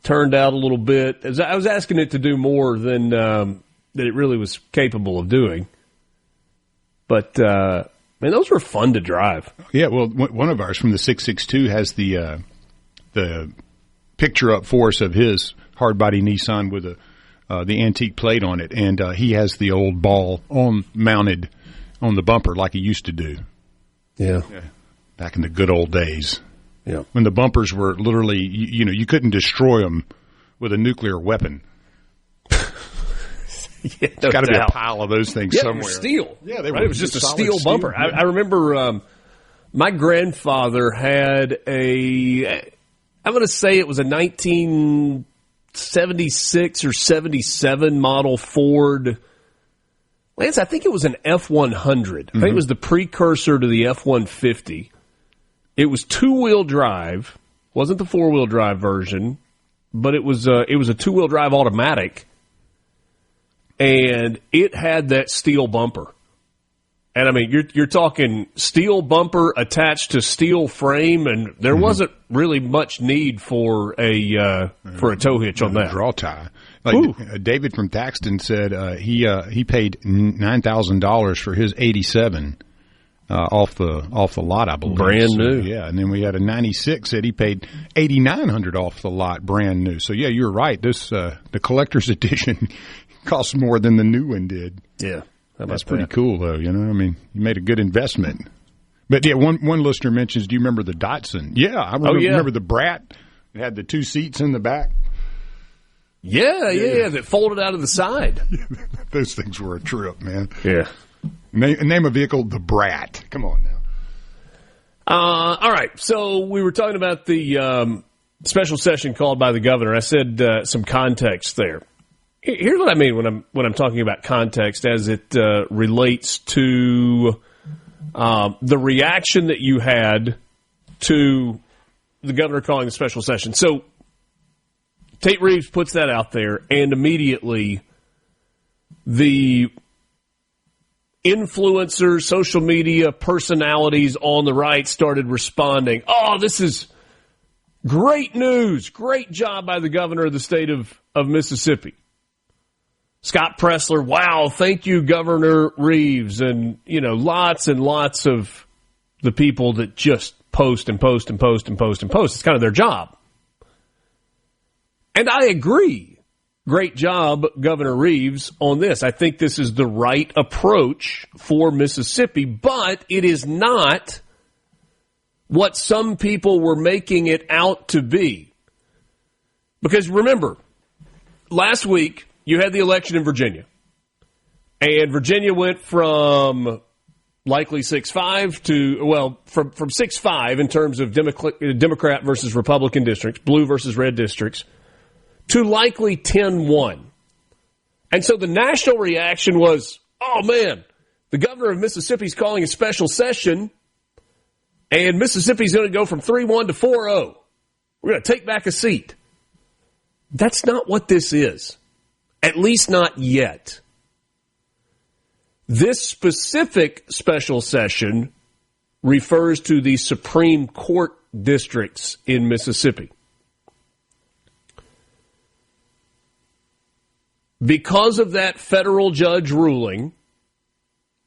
turned out a little bit. I was asking it to do more than that it really was capable of doing. But, man, those were fun to drive. Yeah, well, one of ours from the 662 has the picture up for us of his hard-body Nissan with the antique plate on it, and he has the old ball mounted on the bumper like he used to do. Yeah. Back in the good old days. Yeah. When the bumpers were literally, you couldn't destroy them with a nuclear weapon. Yeah, There's got to be a pile of those things somewhere. They were steel. Yeah, they were. Right? It was just a steel bumper. Yeah. I remember my grandfather had I'm going to say it was a 1976 or 77 model Ford. Lance, I think it was an F-100. I think it was the precursor to the F-150. It was two-wheel drive. Wasn't the four-wheel drive version, but it was a two-wheel drive automatic. And it had that steel bumper. And I mean, you're talking steel bumper attached to steel frame, and there wasn't really much need for a tow hitch on that. Draw tie. Like David from Thaxton said, he paid $9,000 for his 87 off the lot, I believe. Brand new. Yeah, and then we had a 96 that he paid $8,900 off the lot, brand new. So yeah, you're right. This the collector's edition costs more than the new one did. Yeah. That's pretty cool, though. I mean, you made a good investment. But yeah, one listener mentions, do you remember the Datsun? Yeah, I remember the Brat. It had the two seats in the back. Yeah, that folded out of the side. Those things were a trip, man. Yeah. Name a vehicle, the Brat. Come on now. All right, so we were talking about the special session called by the governor. I said some context there. Here's what I mean when I'm talking about context as it relates to the reaction that you had to the governor calling the special session. So Tate Reeves puts that out there, and immediately the influencers, social media personalities on the right started responding. Oh, this is great news. Great job by the governor of the state of Mississippi. Scott Pressler, wow, thank you, Governor Reeves, and, lots and lots of the people that just post and post and post and post and post. It's kind of their job. And I agree. Great job, Governor Reeves, on this. I think this is the right approach for Mississippi, but it is not what some people were making it out to be. Because remember, last week, you had the election in Virginia, and Virginia went from likely 6-5 to, from 6-5 in terms of Democrat versus Republican districts, blue versus red districts, to likely 10-1. And so the national reaction was, oh, man, the governor of Mississippi is calling a special session, and Mississippi's going to go from 3-1 to 4-0. We're going to take back a seat. That's not what this is. At least not yet. This specific special session refers to the Supreme Court districts in Mississippi. Because of that federal judge ruling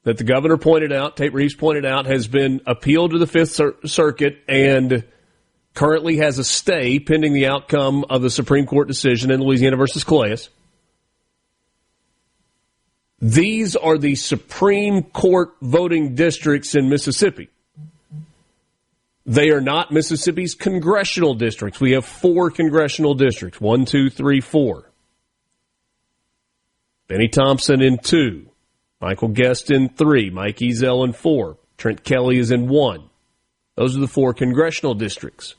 that the governor pointed out, Tate Reeves pointed out, has been appealed to the Fifth Circuit and currently has a stay pending the outcome of the Supreme Court decision in Louisiana versus Calais. These are the Supreme Court voting districts in Mississippi. They are not Mississippi's congressional districts. We have 4 congressional districts, 1, 2, 3, 4. Benny Thompson in 2. Michael Guest in 3. Mike Ezell in 4. Trent Kelly is in 1. Those are the 4 congressional districts.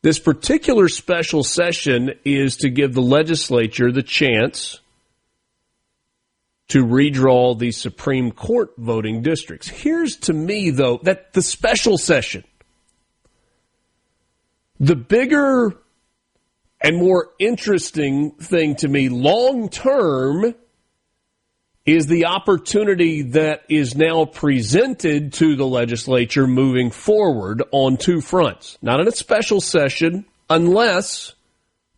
This particular special session is to give the legislature the chance to redraw the Supreme Court voting districts. Here's to me, though, that the special session, the bigger and more interesting thing to me long term is the opportunity that is now presented to the legislature moving forward on 2 fronts. Not in a special session, unless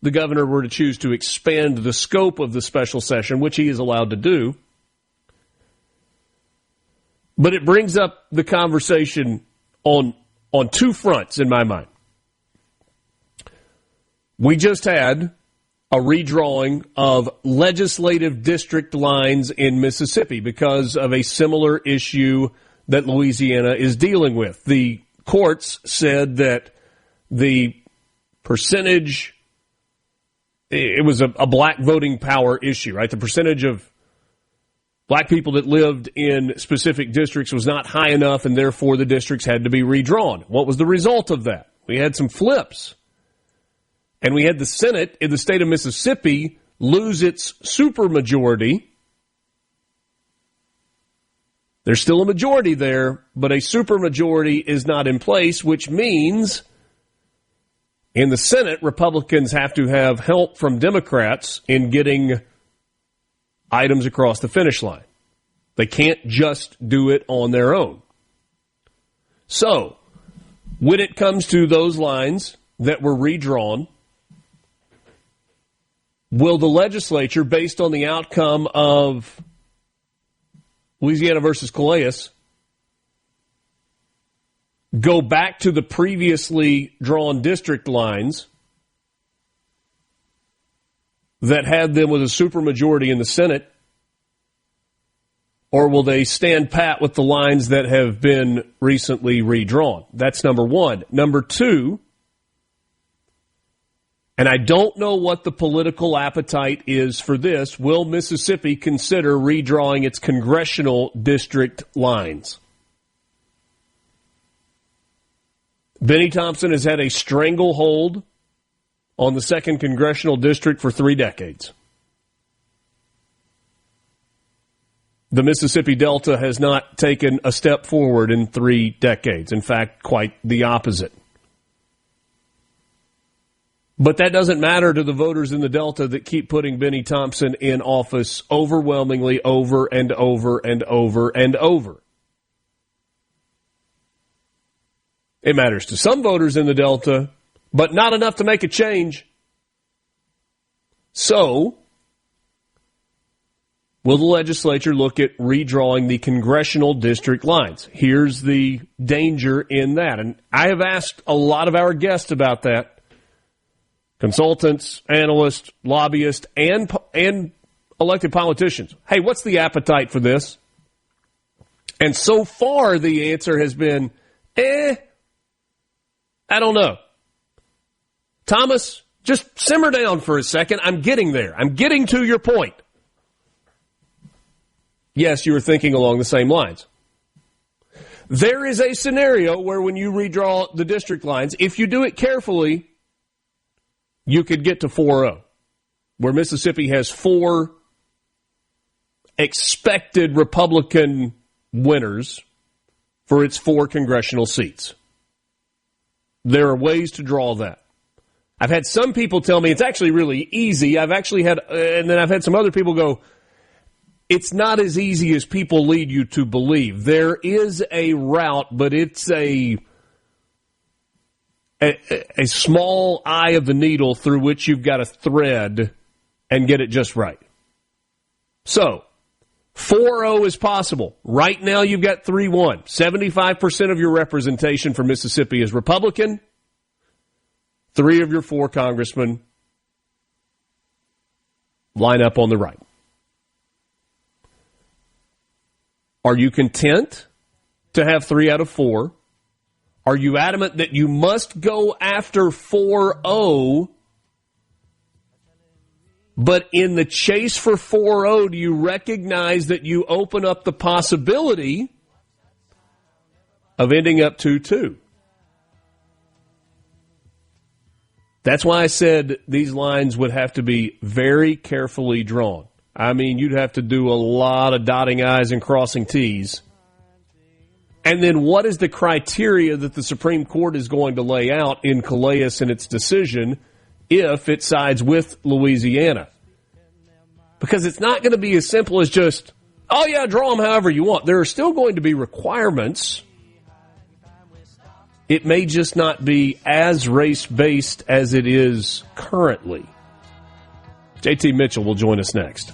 the governor were to choose to expand the scope of the special session, which he is allowed to do. But it brings up the conversation on two fronts in my mind. We just had a redrawing of legislative district lines in Mississippi because of a similar issue that Louisiana is dealing with. The courts said that the percentage, it was a black voting power issue, right? The percentage of black people that lived in specific districts was not high enough, and therefore the districts had to be redrawn. What was the result of that? We had some flips. And we had the Senate in the state of Mississippi lose its supermajority. There's still a majority there, but a supermajority is not in place, which means in the Senate, Republicans have to have help from Democrats in getting items across the finish line. They can't just do it on their own. So, when it comes to those lines that were redrawn, will the legislature, based on the outcome of Louisiana versus Calais, go back to the previously drawn district lines that had them with a supermajority in the Senate, or will they stand pat with the lines that have been recently redrawn? That's number one. Number two, and I don't know what the political appetite is for this, will Mississippi consider redrawing its congressional district lines? Benny Thompson has had a stranglehold on the 2nd Congressional District for 3 decades. The Mississippi Delta has not taken a step forward in 3 decades. In fact, quite the opposite. But that doesn't matter to the voters in the Delta that keep putting Benny Thompson in office overwhelmingly over and over and over and over. It matters to some voters in the Delta, but not enough to make a change. So, will the legislature look at redrawing the congressional district lines? Here's the danger in that. And I have asked a lot of our guests about that. Consultants, analysts, lobbyists, and elected politicians. Hey, what's the appetite for this? And so far, the answer has been, I don't know. Thomas, just simmer down for a second. I'm getting there. I'm getting to your point. Yes, you were thinking along the same lines. There is a scenario where when you redraw the district lines, if you do it carefully, you could get to 4-0, where Mississippi has 4 expected Republican winners for its 4 congressional seats. There are ways to draw that. I've had some people tell me it's actually really easy. I've had some other people go, it's not as easy as people lead you to believe. There is a route, but it's a small eye of the needle through which you've got to thread and get it just right. So, 4-0 is possible. Right now you've got 3-1. 75% of your representation for Mississippi is Republican. 3 of your 4 congressmen line up on the right. Are you content to have 3 out of 4? Are you adamant that you must go after 4-0? But in the chase for 4-0, do you recognize that you open up the possibility of ending up 2-2? That's why I said these lines would have to be very carefully drawn. I mean, you'd have to do a lot of dotting I's and crossing T's. And then what is the criteria that the Supreme Court is going to lay out in Calais in its decision if it sides with Louisiana? Because it's not going to be as simple as just, oh yeah, draw them however you want. There are still going to be requirements. It may just not be as race-based as it is currently. JT Mitchell will join us next.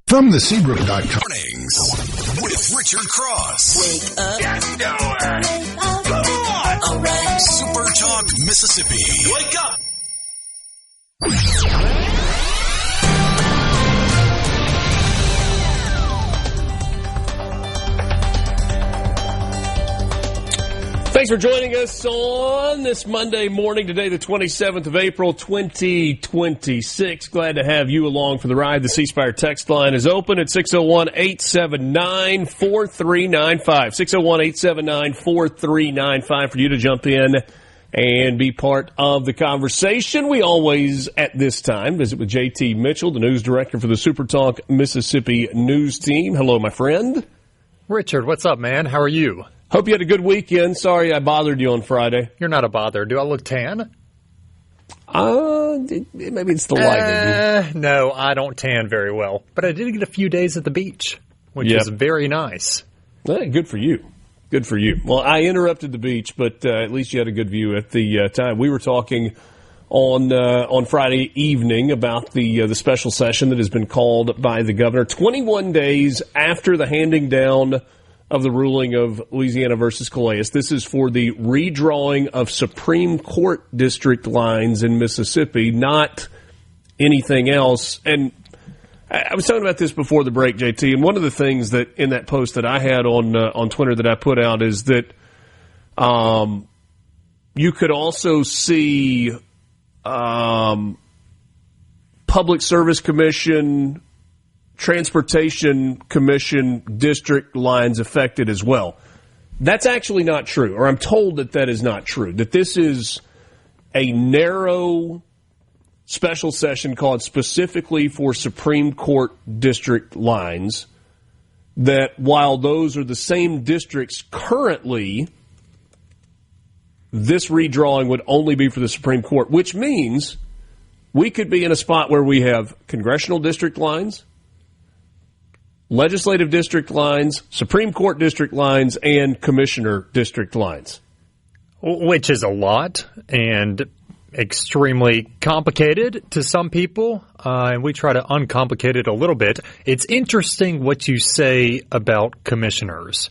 From the Seabrook.com. Mornings with Richard Cross. Wake up. Yes, do it. Wake up. All right. SuperTalk, Mississippi. Wake up. Thanks for joining us on this Monday morning, today the 27th of April, 2026. Glad to have you along for the ride. The C Spire text line is open at 601-879-4395. 601-879-4395 for you to jump in and be part of the conversation. We always, at this time, visit with JT Mitchell, the news director for the SuperTalk Mississippi news team. Hello, my friend. Richard, what's up, man? How are you? Hope you had a good weekend. Sorry I bothered you on Friday. You're not a bother. Do I look tan? Maybe it's the lighting. No, I don't tan very well. But I did get a few days at the beach, which is very nice. Hey, good for you. Good for you. Well, I interrupted the beach, but at least you had a good view at the time. We were talking on Friday evening about the special session that has been called by the governor 21 days after the handing down of the ruling of Louisiana versus Calais. This is for the redrawing of Supreme Court district lines in Mississippi, not anything else. And I was talking about this before the break, JT, and one of the things that in that post that I had on Twitter that I put out is that you could also see Public Service Commission, Transportation Commission district lines affected as well. That's actually not true, or I'm told that is not true, that this is a narrow special session called specifically for Supreme Court district lines, that while those are the same districts currently, this redrawing would only be for the Supreme Court, which means we could be in a spot where we have congressional district lines, legislative district lines, Supreme Court district lines, and commissioner district lines. Which is a lot and extremely complicated to some people, and we try to uncomplicate it a little bit. It's interesting what you say about commissioners,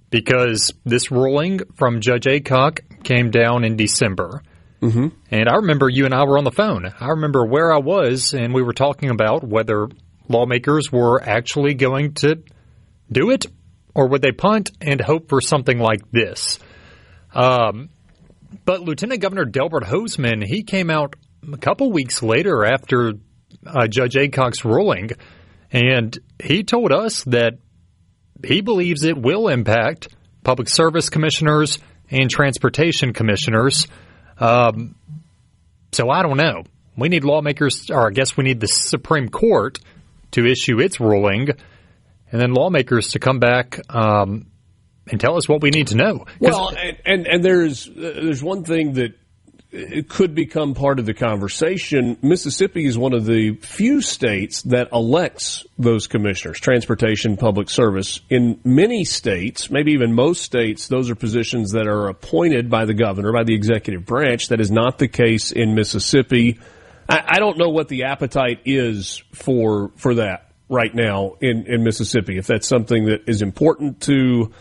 because this ruling from Judge Aycock came down in December. Mm-hmm. And I remember you and I were on the phone. I remember where I was, and we were talking about whether lawmakers were actually going to do it, or would they punt and hope for something like this? But Lieutenant Governor Delbert Hosemann, he came out a couple weeks later after Judge Aycock's ruling, and he told us that he believes it will impact public service commissioners and transportation commissioners. So I don't know. We need lawmakers, or I guess we need the Supreme Court to issue its ruling, and then lawmakers to come back and tell us what we need to know. Well, and there's one thing that it could become part of the conversation. Mississippi is one of the few states that elects those commissioners, transportation, public service. In many states, maybe even most states, those are positions that are appointed by the governor, by the executive branch. That is not the case in Mississippi. I don't know what the appetite is for that right now in Mississippi. If that's something that is important to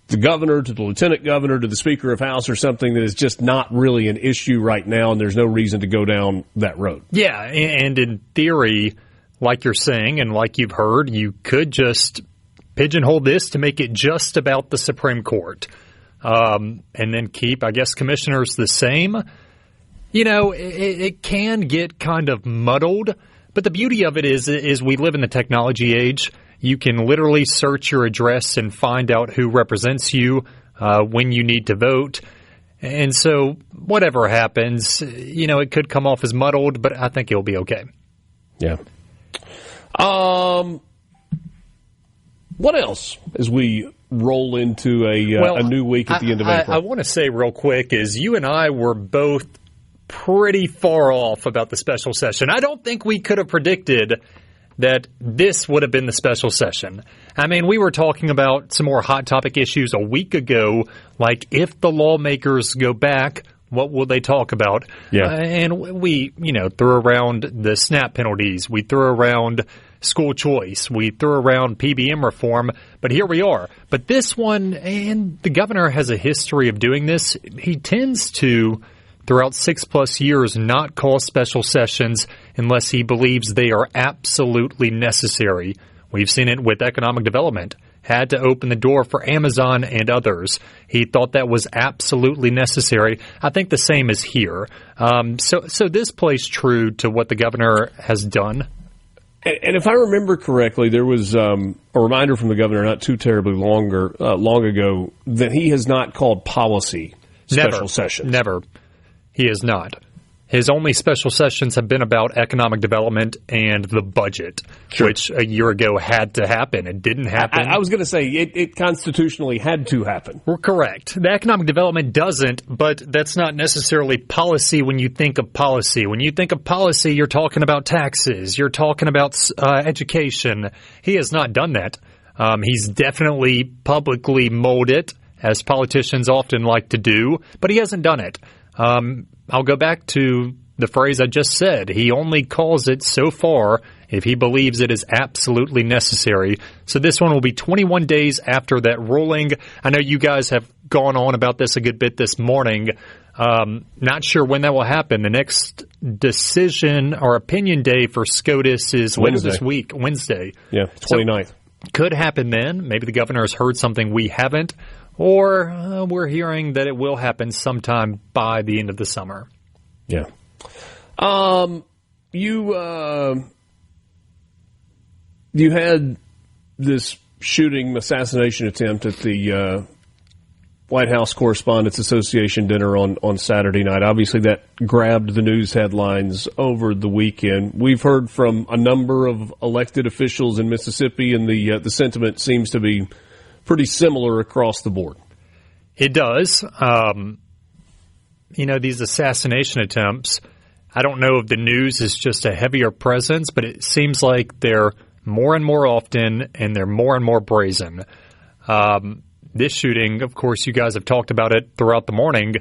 the governor, to the lieutenant governor, to the Speaker of House, or something that is just not really an issue right now, and there's no reason to go down that road. Yeah, and in theory, like you're saying, and like you've heard, you could just pigeonhole this to make it just about the Supreme Court, and then keep, I guess, commissioners the same. You know, it can get kind of muddled, but the beauty of it is we live in the technology age. You can literally search your address and find out who represents you when you need to vote. And so whatever happens, you know, it could come off as muddled, but I think it'll be okay. Yeah. What else as we roll into a new week at the end of April? I want to say real quick is you and I were both pretty far off about the special session. I don't think we could have predicted that this would have been the special session. I mean, we were talking about some more hot topic issues a week ago, like if the lawmakers go back, What will they talk about? Yeah. And we, threw around the SNAP penalties. We threw around school choice. We threw around PBM reform. But here we are. But this one, and the governor has a history of doing this, he tends to, throughout 6+ years, not call special sessions unless he believes they are absolutely necessary. We've seen it with economic development. Had to open the door for Amazon and others. He thought that was absolutely necessary. I think the same is here. So this plays true to what the governor has done. And if I remember correctly, there was a reminder from the governor not too terribly long ago that he has not called policy special sessions. Never. He has not. His only special sessions have been about economic development and the budget, which a year ago had to happen. It didn't happen. I was going to say it constitutionally had to happen. We're correct. The economic development doesn't, but that's not necessarily policy when you think of policy. When you think of policy, you're talking about taxes. You're talking about education. He has not done that. He's definitely publicly mowed it, as politicians often like to do, but he hasn't done it. I'll go back to the phrase I just said. He only calls it so far if he believes it is absolutely necessary. So this one will be 21 days after that ruling. I know you guys have gone on about this a good bit this morning. Not sure when that will happen. The next decision or opinion day for SCOTUS is when is this week? Wednesday. Yeah, 29th. So could happen then. Maybe the governor has heard something we haven't. Or we're hearing that it will happen sometime by the end of the summer. Yeah. You had this assassination attempt at the White House Correspondents Association dinner on Saturday night. Obviously, that grabbed the news headlines over the weekend. We've heard from a number of elected officials in Mississippi, and the sentiment seems to be pretty similar across the board. It does. These assassination attempts, I don't know if the news is just a heavier presence, but it seems like they're more and more often and they're more and more brazen. This shooting, of course, you guys have talked about it throughout the morning.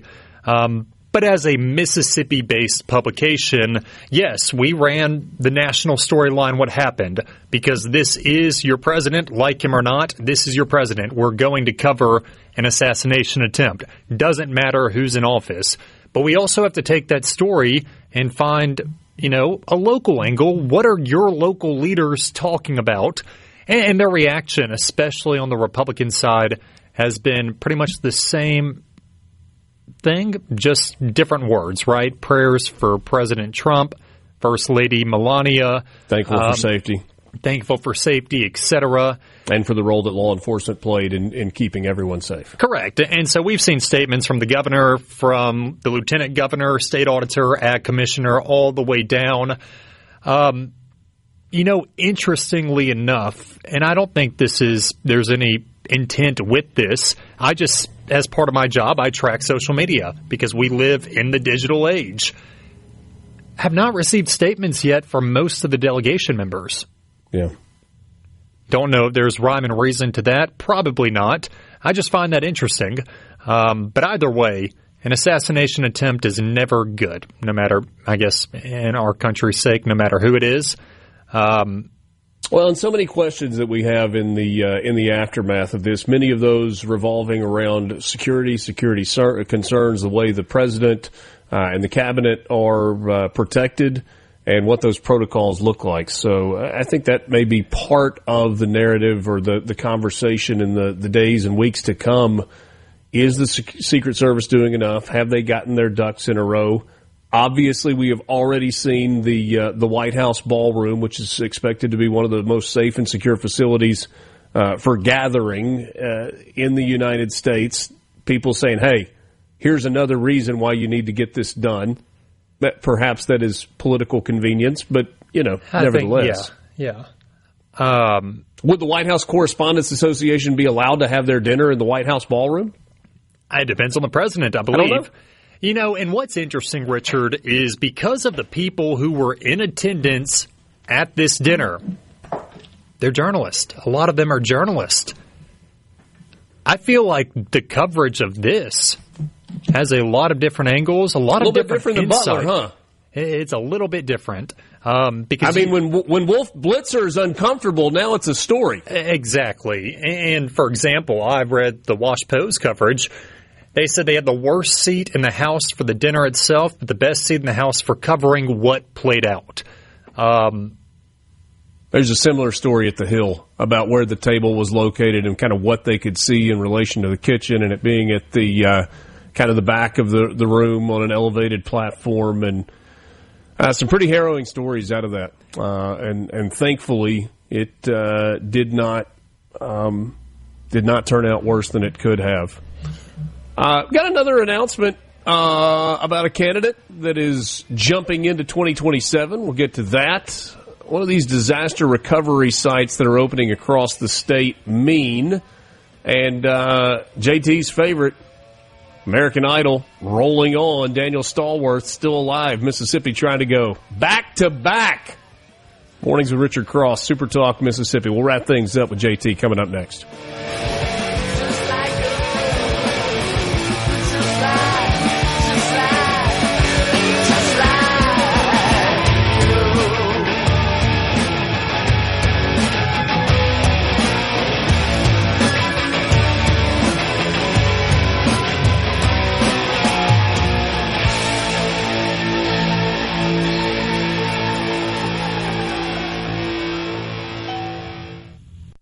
But as a Mississippi-based publication, yes, we ran the national storyline, what happened, because this is your president, like him or not, this is your president. We're going to cover an assassination attempt. Doesn't matter who's in office. But we also have to take that story and find, a local angle. What are your local leaders talking about? And their reaction, especially on the Republican side, has been pretty much the same thing, just different words, right? Prayers for President Trump, First Lady Melania. Thankful for safety. Thankful for safety, etc. And for the role that law enforcement played in keeping everyone safe. Correct. And so we've seen statements from the governor, from the lieutenant governor, state auditor, ag commissioner, all the way down. Interestingly enough, and I don't think there's any intent with this, I just, as part of my job, I track social media because we live in the digital age. Have not received statements yet from most of the delegation members. Yeah. Don't know if there's rhyme and reason to that. Probably not. I just find that interesting. But either way, an assassination attempt is never good, no matter, I guess, in our country's sake, no matter who it is. Well, and so many questions that we have in the aftermath of this, many of those revolving around security concerns, the way the president and the cabinet are protected, and what those protocols look like. So I think that may be part of the narrative or the conversation in the days and weeks to come. Is the Secret Service doing enough? Have they gotten their ducks in a row? Obviously, we have already seen the White House ballroom, which is expected to be one of the most safe and secure facilities for gathering in the United States. People saying, hey, here's another reason why you need to get this done. That perhaps that is political convenience, but, nevertheless. Yeah. Would the White House Correspondents Association be allowed to have their dinner in the White House ballroom? It depends on the president, I believe. And what's interesting, Richard, is because of the people who were in attendance at this dinner, they're journalists. A lot of them are journalists. I feel like the coverage of this has a lot of different angles, a lot of different than insight. Butler, huh? It's a little bit different. Because when Wolf Blitzer's uncomfortable, now it's a story. Exactly. And for example, I've read the Wash Pose coverage. They said they had the worst seat in the house for the dinner itself, but the best seat in the house for covering what played out. There's a similar story at the Hill about where the table was located and kind of what they could see in relation to the kitchen, and it being at the kind of the back of the room on an elevated platform, and some pretty harrowing stories out of that. And thankfully, it did not turn out worse than it could have. Got another announcement about a candidate that is jumping into 2027. We'll get to that. One of these disaster recovery sites that are opening across the state, and JT's favorite, American Idol, rolling on. Daniel Stallworth still alive. Mississippi trying to go back-to-back. Mornings with Richard Cross, SuperTalk, Mississippi. We'll wrap things up with JT coming up next.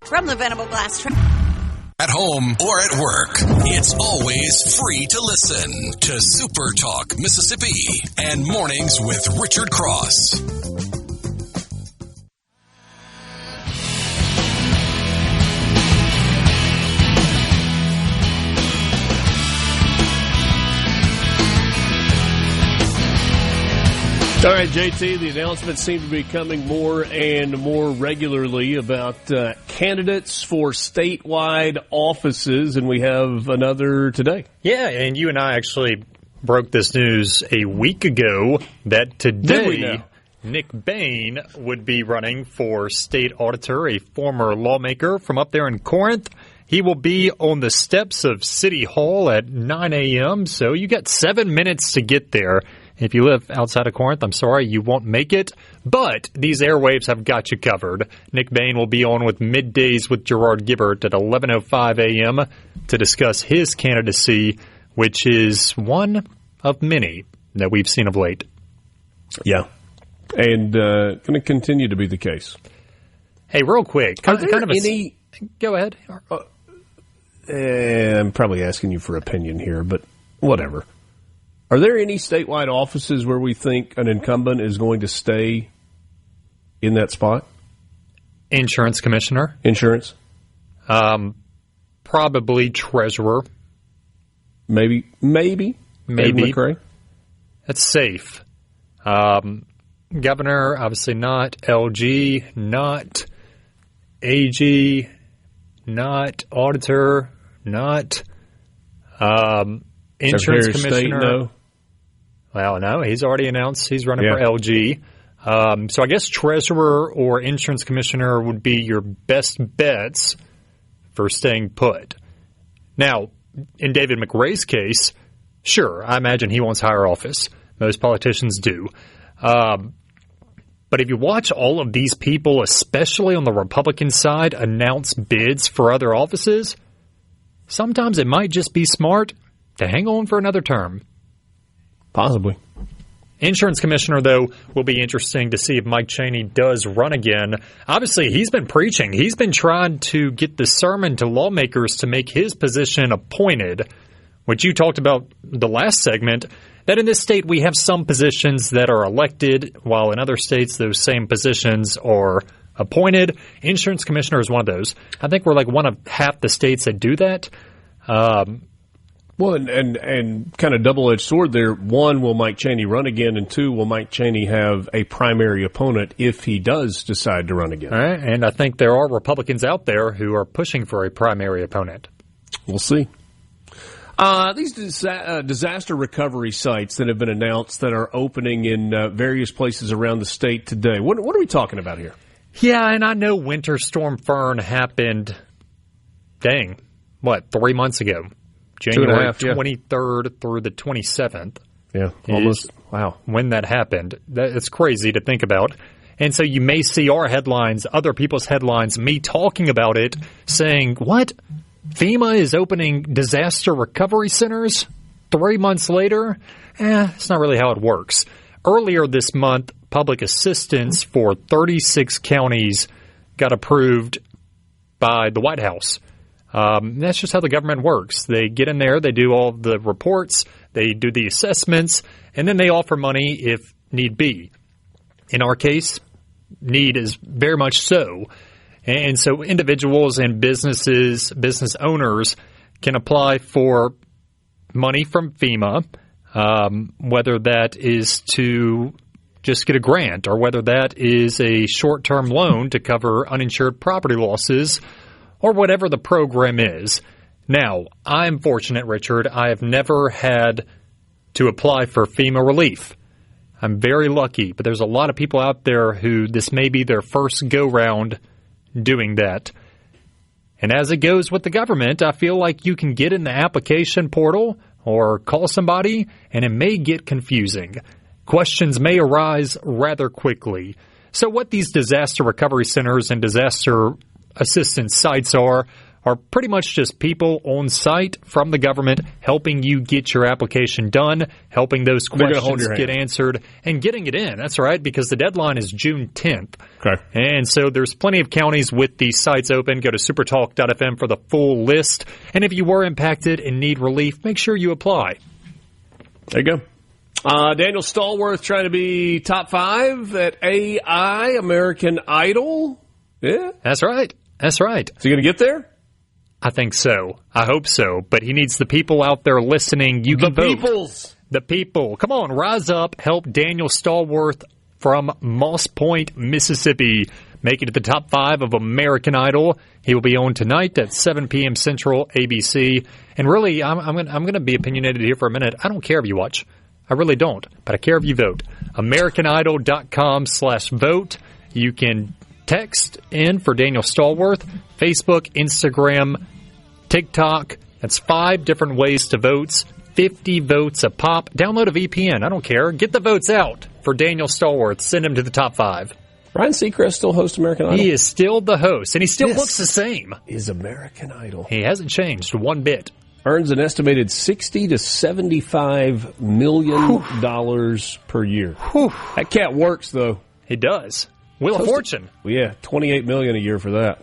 From the Venable Glass At home or at work, it's always free to listen to SuperTalk Mississippi and Mornings with Richard Cross. All right, JT, the announcements seem to be coming more and more regularly about candidates for statewide offices, and we have another today. Yeah, and you and I actually broke this news a week ago that today Nick Bain would be running for state auditor, a former lawmaker from up there in Corinth. He will be on the steps of City Hall at 9 a.m., so you got 7 minutes to get there. If you live outside of Corinth, I'm sorry, you won't make it. But these airwaves have got you covered. Nick Bain will be on with Middays with Gerard Gibbert at 11:05 a.m. to discuss his candidacy, which is one of many that we've seen of late. Yeah, and going to continue to be the case. Hey, real quick. Are there any... Go ahead. I'm probably asking you for opinion here, but whatever. Are there any statewide offices where we think an incumbent is going to stay in that spot? Insurance commissioner. Insurance? Probably treasurer. Maybe. McRae? That's safe. Governor, obviously not. LG, not. AG, not. Auditor, not. Insurance commissioner. State, no. Well, no, he's already announced he's running for LG. So I guess treasurer or insurance commissioner would be your best bets for staying put. Now, in David McRae's case, sure, I imagine he wants higher office. Most politicians do. But if you watch all of these people, especially on the Republican side, announce bids for other offices, sometimes it might just be smart to hang on for another term. Possibly. Insurance commissioner, though, will be interesting to see if Mike Chaney does run again. Obviously, he's been preaching. He's been trying to get the sermon to lawmakers to make his position appointed, which you talked about the last segment, that in this state we have some positions that are elected, while in other states those same positions are appointed. Insurance commissioner is one of those. I think we're like one of half the states that do that. Well, and kind of double-edged sword there. One, will Mike Chaney run again? And two, will Mike Chaney have a primary opponent if he does decide to run again? All right, and I think there are Republicans out there who are pushing for a primary opponent. We'll see. These disaster recovery sites that have been announced that are opening in various places around the state today. What are we talking about here? Yeah, and I know Winter Storm Fern happened, 3 months ago. January 2.5, 23rd through the 27th. Yeah, almost. Wow. When that happened. It's crazy to think about. And so you may see our headlines, other people's headlines, me talking about it, saying, what? FEMA is opening disaster recovery centers 3 months later? It's not really how it works. Earlier this month, public assistance for 36 counties got approved by the White House. That's just how the government works. They get in there, they do all the reports, they do the assessments, and then they offer money if need be. In our case, need is very much so. And so individuals and businesses, business owners can apply for money from FEMA, whether that is to just get a grant or whether that is a short-term loan to cover uninsured property losses or whatever the program is. Now, I'm fortunate, Richard. I have never had to apply for FEMA relief. I'm very lucky, but there's a lot of people out there who this may be their first go-round doing that. And as it goes with the government, I feel like you can get in the application portal or call somebody, and it may get confusing. Questions may arise rather quickly. So what these disaster recovery centers and disaster assistance sites are pretty much just people on site from the government helping you get your application done, helping those questions get answered, and getting it in. That's right, because the deadline is June 10th. Okay. And so there's plenty of counties with these sites open. Go to supertalk.fm for the full list. And if you were impacted and need relief, make sure you apply. There you go. Daniel Stallworth trying to be top 5 at AI, American Idol. Yeah. That's right. That's right. Is he going to get there? I think so. I hope so. But he needs the people out there listening. You can vote. The people. Come on, rise up. Help Daniel Stallworth from Moss Point, Mississippi, make it to the top 5 of American Idol. He will be on tonight at 7 p.m. Central, ABC. And really, I'm going to be opinionated here for a minute. I don't care if you watch. I really don't. But I care if you vote. AmericanIdol.com/vote. You can text in for Daniel Stallworth, Facebook, Instagram, TikTok. That's 5 different ways to vote. 50 votes a pop. Download a VPN. I don't care. Get the votes out for Daniel Stallworth. Send him to the top 5. Ryan Seacrest still hosts American Idol? He is still the host, and he still looks the same. Is American Idol. He hasn't changed one bit. Earns an estimated $60 to $75 million per year. Whew. That cat works, though. He does. Wheel of Fortune. Well, yeah, $28 million a year for that.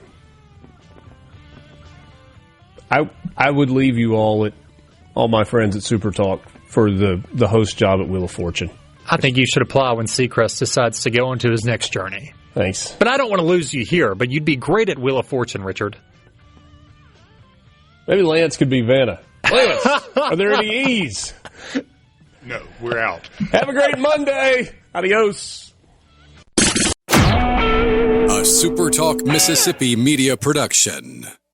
I would leave you all my friends at SuperTalk for the host job at Wheel of Fortune. I think you should apply when Seacrest decides to go into his next journey. Thanks. But I don't want to lose you here, but you'd be great at Wheel of Fortune, Richard. Maybe Lance could be Vanna. Lance, are there any E's? No, we're out. Have a great Monday. Adios. A SuperTalk Mississippi media production.